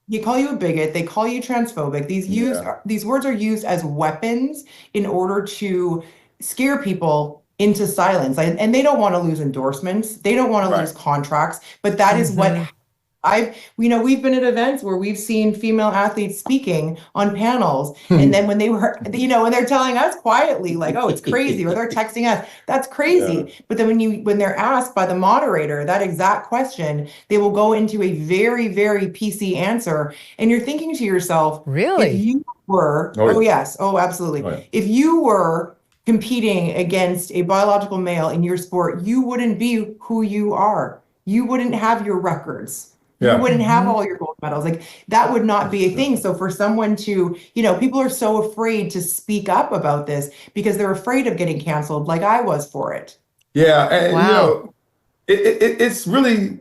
They call you a bigot. They call you transphobic. These words are used as weapons in order to scare people into silence. And they don't want to lose endorsements. They don't want to lose contracts. But that is what we've been at events where we've seen female athletes speaking on panels. And then when they were, when they're telling us quietly, like, oh, it's crazy, or they're texting us, that's crazy. Yeah. But then when they're asked by the moderator that exact question, they will go into a very, very PC answer. And you're thinking to yourself, really? If you were, yes, absolutely. If you were competing against a biological male in your sport, you wouldn't be who you are. You wouldn't have your records. You wouldn't have all your gold medals. Like, that would not be a thing. So for someone to, people are so afraid to speak up about this because they're afraid of getting canceled, like I was for it. Yeah. And, it's really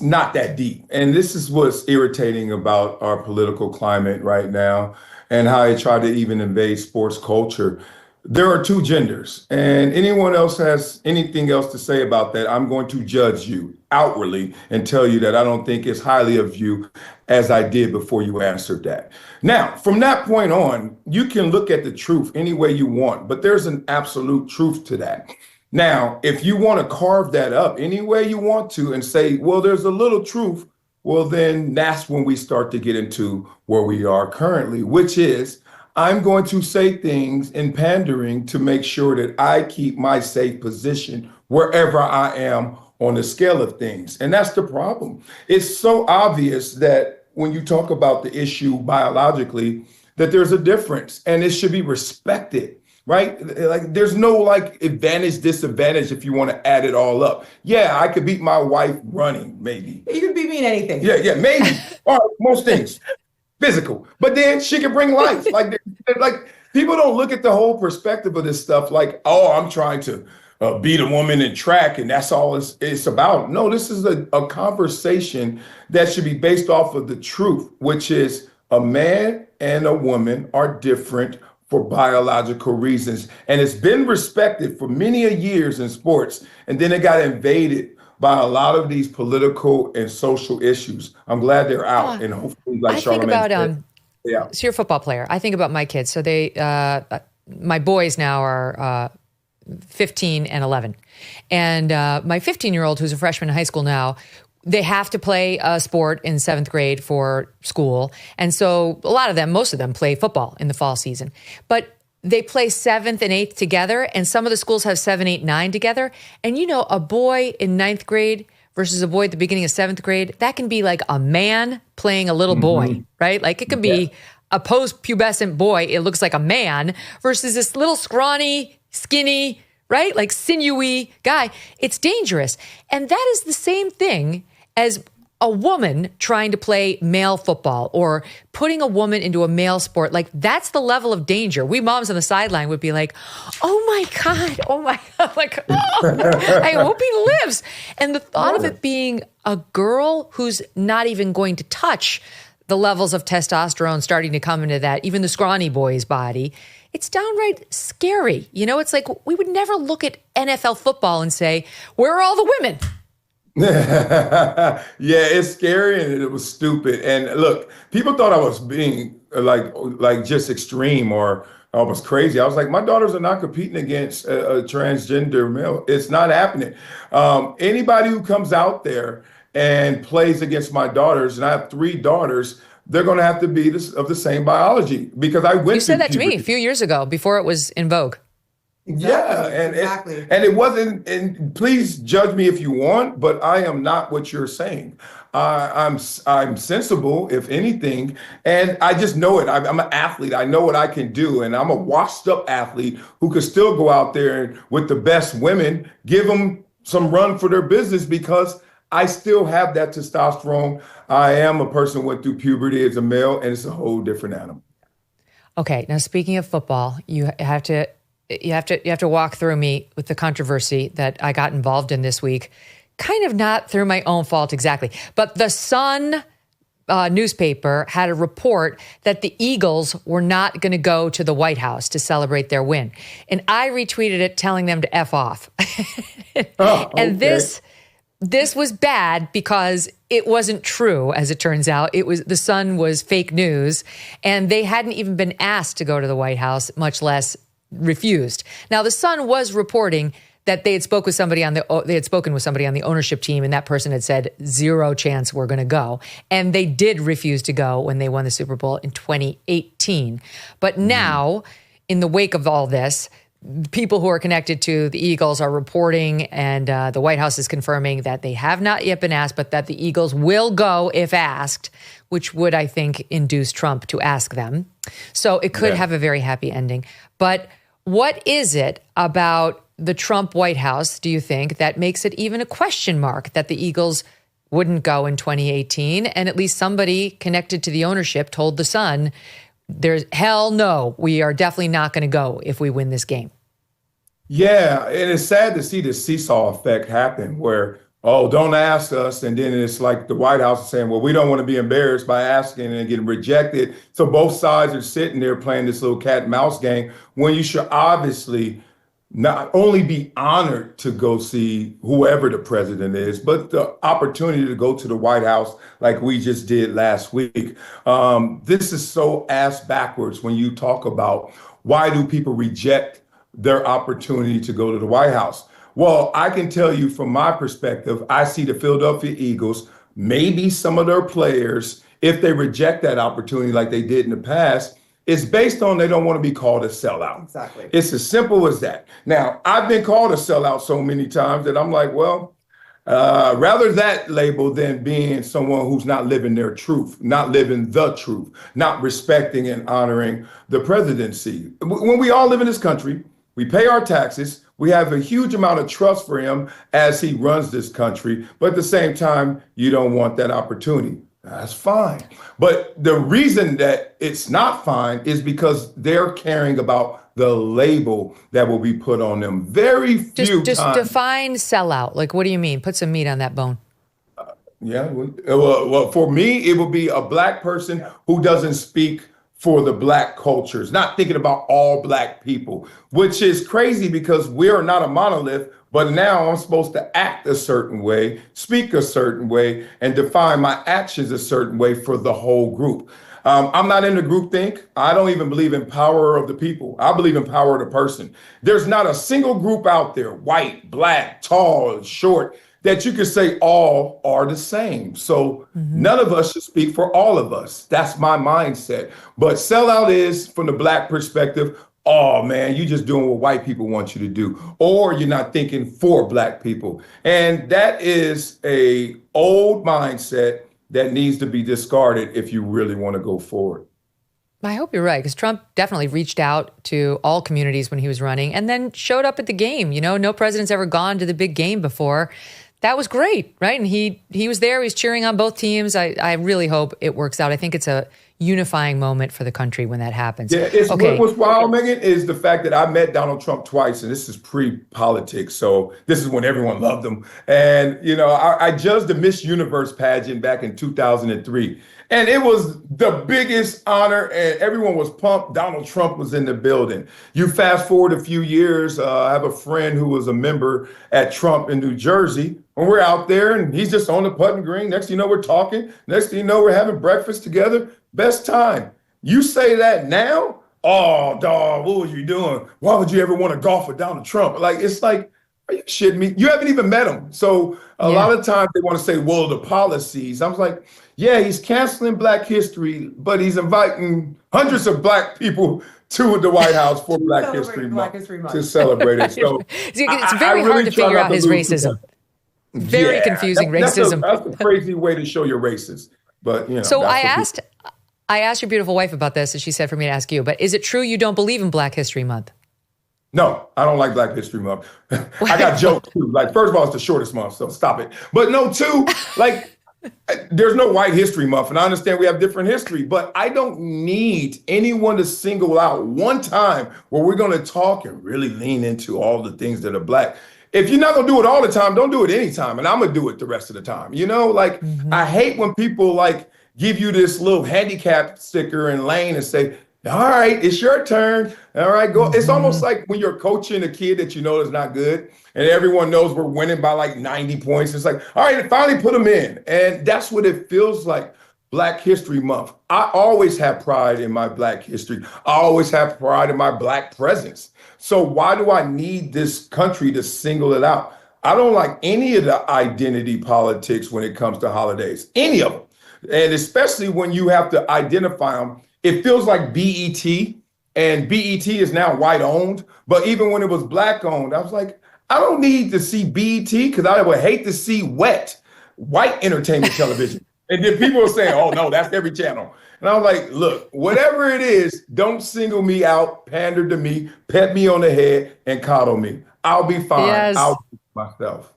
not that deep. And this is what's irritating about our political climate right now and how they try to even invade sports culture. There are two genders, and anyone else has anything else to say about that, I'm going to judge you outwardly and tell you that I don't think as highly of you as I did before you answered that. Now, from that point on, you can look at the truth any way you want, but there's an absolute truth to that. Now, if you want to carve that up any way you want to and say, well, there's a little truth, well, then that's when we start to get into where we are currently, which is, I'm going to say things in pandering to make sure that I keep my safe position wherever I am on the scale of things. And that's the problem. It's so obvious that when you talk about the issue biologically, that there's a difference and it should be respected, right? Like, there's no advantage, disadvantage if you want to add it all up. Yeah, I could beat my wife running, maybe. You can beat me in anything. Yeah, maybe. Or most things. Physical, but then she can bring life. Like people don't look at the whole perspective of this stuff. Like, oh, I'm trying to beat a woman in track, and that's all it's about. No, this is a conversation that should be based off of the truth, which is a man and a woman are different for biological reasons, and it's been respected for many a years in sports, and then it got invaded by a lot of these political and social issues. I'm glad they're out, and hopefully, like Charlamagne said, so you're a football player. I think about my kids. So my boys now are 15 and 11, and my 15-year-old, who's a freshman in high school now, they have to play a sport in 7th grade for school, and so most of them play football in the fall season, but they play 7th and 8th together, and some of the schools have 7, 8, 9 together. And a boy in 9th grade versus a boy at the beginning of 7th grade, that can be like a man playing a little boy, right? Like, it can be a post-pubescent boy, it looks like a man, versus this little scrawny, skinny, right? Like sinewy guy. It's dangerous. And that is the same thing as a woman trying to play male football or putting a woman into a male sport. Like, that's the level of danger. We moms on the sideline would be like, oh my God, like, I hope he lives. And the thought of it being a girl who's not even going to touch the levels of testosterone starting to come into that, even the scrawny boy's body, it's downright scary. It's like, we would never look at NFL football and say, where are all the women? Yeah, it's scary and it was stupid. And look, people thought I was being like just extreme or I was crazy. I was like, my daughters are not competing against a transgender male. It's not happening. Anybody who comes out there and plays against my daughters, and I have 3 daughters, they're going to have to be of the same biology because I went. You said that to me a few years ago before it was in vogue. Exactly. And it wasn't, and please judge me if you want, but I am not what you're saying. I'm sensible, if anything, and I just know it. I'm an athlete. I know what I can do, and I'm a washed up athlete who could still go out there and with the best women, give them some run for their business because I still have that testosterone. I am a person who went through puberty as a male, and it's a whole different animal. Okay, now speaking of football, you have to walk through me with the controversy that I got involved in this week. Kind of not through my own fault exactly, but the Sun newspaper had a report that the Eagles were not going to go to the White House to celebrate their win, and I retweeted it telling them to F off. And this was bad because it wasn't true, as it turns out. The Sun was fake news, and they hadn't even been asked to go to the White House, much less refused. Now, the Sun was reporting that they had spoken with somebody on the ownership team, and that person had said, 0 chance we're going to go. And they did refuse to go when they won the Super Bowl in 2018. But now, in the wake of all this, people who are connected to the Eagles are reporting, and the White House is confirming that they have not yet been asked, but that the Eagles will go if asked, which would, I think, induce Trump to ask them. So it could have a very happy ending. But what is it about the Trump White House, do you think, that makes it even a question mark that the Eagles wouldn't go in 2018? And at least somebody connected to the ownership told The Sun, there's hell no, we are definitely not going to go if we win this game. Yeah, and it's sad to see the seesaw effect happen where, oh, don't ask us. And then it's like the White House is saying, well, we don't want to be embarrassed by asking and getting rejected. So both sides are sitting there playing this little cat and mouse game when you should obviously not only be honored to go see whoever the president is, but the opportunity to go to the White House like we just did last week. This is so ass backwards when you talk about why do people reject their opportunity to go to the White House. Well, I can tell you from my perspective, I see the Philadelphia Eagles, maybe some of their players, if they reject that opportunity like they did in the past, it's based on they don't want to be called a sellout. Exactly. It's as simple as that. Now, I've been called a sellout so many times that I'm like, well, rather that label than being someone who's not living their truth, not living the truth, not respecting and honoring the presidency. When we all live in this country, we pay our taxes, we have a huge amount of trust for him as he runs this country, but at the same time, you don't want that opportunity. That's fine. But the reason that it's not fine is because they're caring about the label that will be put on them. Very few Just times. define sellout. Like, what do you mean? Put some meat on that bone. Well, for me, it would be a Black person who doesn't speak for the Black cultures, not thinking about all Black people, which is crazy because we are not a monolith. But now I'm supposed to act a certain way, speak a certain way, and define my actions a certain way for the whole group. I'm not into groupthink. I don't even believe in power of the people. I believe in power of the person. There's not a single group out there, white, Black, tall, short, that you could say all are the same. So none of us should speak for all of us. That's my mindset. But sellout is, from the Black perspective, oh man, you just doing what white people want you to do, or you're not thinking for Black people. And that is a old mindset that needs to be discarded if you really want to go forward. I hope you're right, because Trump definitely reached out to all communities when he was running and then showed up at the game. You know, no president's ever gone to the big game before. That was great, right? And he was there. He was cheering on both teams. I really hope it works out. I think it's a unifying moment for the country when that happens. Yeah, what's wild, Megyn, is the fact that I met Donald Trump twice, and this is pre-politics, so this is when everyone loved him. And, you know, I judged the Miss Universe pageant back in 2003, and it was the biggest honor, and everyone was pumped. Donald Trump was in the building. You fast forward a few years, I have a friend who was a member at Trump in New Jersey, and we're out there, and he's just on the putting green. Next thing you know, we're talking. Next thing you know, we're having breakfast together. Best time. You say that now? Oh, dog, what was you doing? Why would you ever want to golf with Donald Trump? Like, it's like, are you shitting me? You haven't even met him. So a lot of times they want to say, well, the policies. I was like, yeah, he's canceling Black history, but he's inviting hundreds of Black people to the White House for Black History Month to celebrate it. So it's very hard to figure out his racism. Very confusing racism. That's a crazy way to show you're racist. But, you know. So I asked your beautiful wife about this, and she said for me to ask you, but is it true you don't believe in Black History Month? No, I don't like Black History Month. I got jokes too. Like, first of all, it's the shortest month, so stop it. But no, two, like, there's no White History Month, and I understand we have different history, but I don't need anyone to single out one time where we're going to talk and really lean into all the things that are Black. If you're not going to do it all the time, don't do it anytime, and I'm going to do it the rest of the time. You know, like, I hate when people, like, give you this little handicap sticker and lane and say, all right, it's your turn. All right, go. It's almost like when you're coaching a kid that you know is not good and everyone knows we're winning by like 90 points. It's like, all right, finally put them in. And that's what it feels like. Black History Month. I always have pride in my Black history. I always have pride in my Black presence. So why do I need this country to single it out? I don't like any of the identity politics when it comes to holidays, any of them. And especially when you have to identify them. It feels like BET, and BET is now white owned. But even when it was Black owned, I was like, I don't need to see BET because I would hate to see white entertainment television. And then people are saying, oh, no, that's every channel. And I was like, look, whatever it is, don't single me out, pander to me, pet me on the head, and coddle me. I'll be fine. Yes. I'll be myself.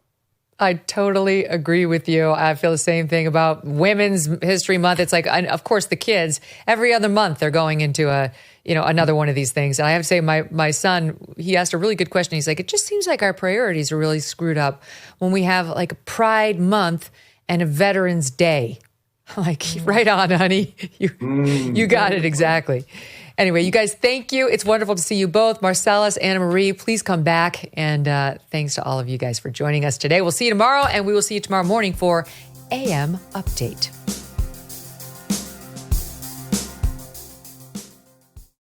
I totally agree with you. I feel the same thing about Women's History Month. It's like, of course, the kids, every other month, they're going into another one of these things. And I have to say, my son, he asked a really good question. He's like, it just seems like our priorities are really screwed up when we have like a Pride Month and a Veterans Day. Like, right on, honey. You got it exactly. Anyway, you guys, thank you. It's wonderful to see you both. Marcellus, Annemarie, please come back. And thanks to all of you guys for joining us today. We'll see you tomorrow, and we will see you tomorrow morning for AM Update.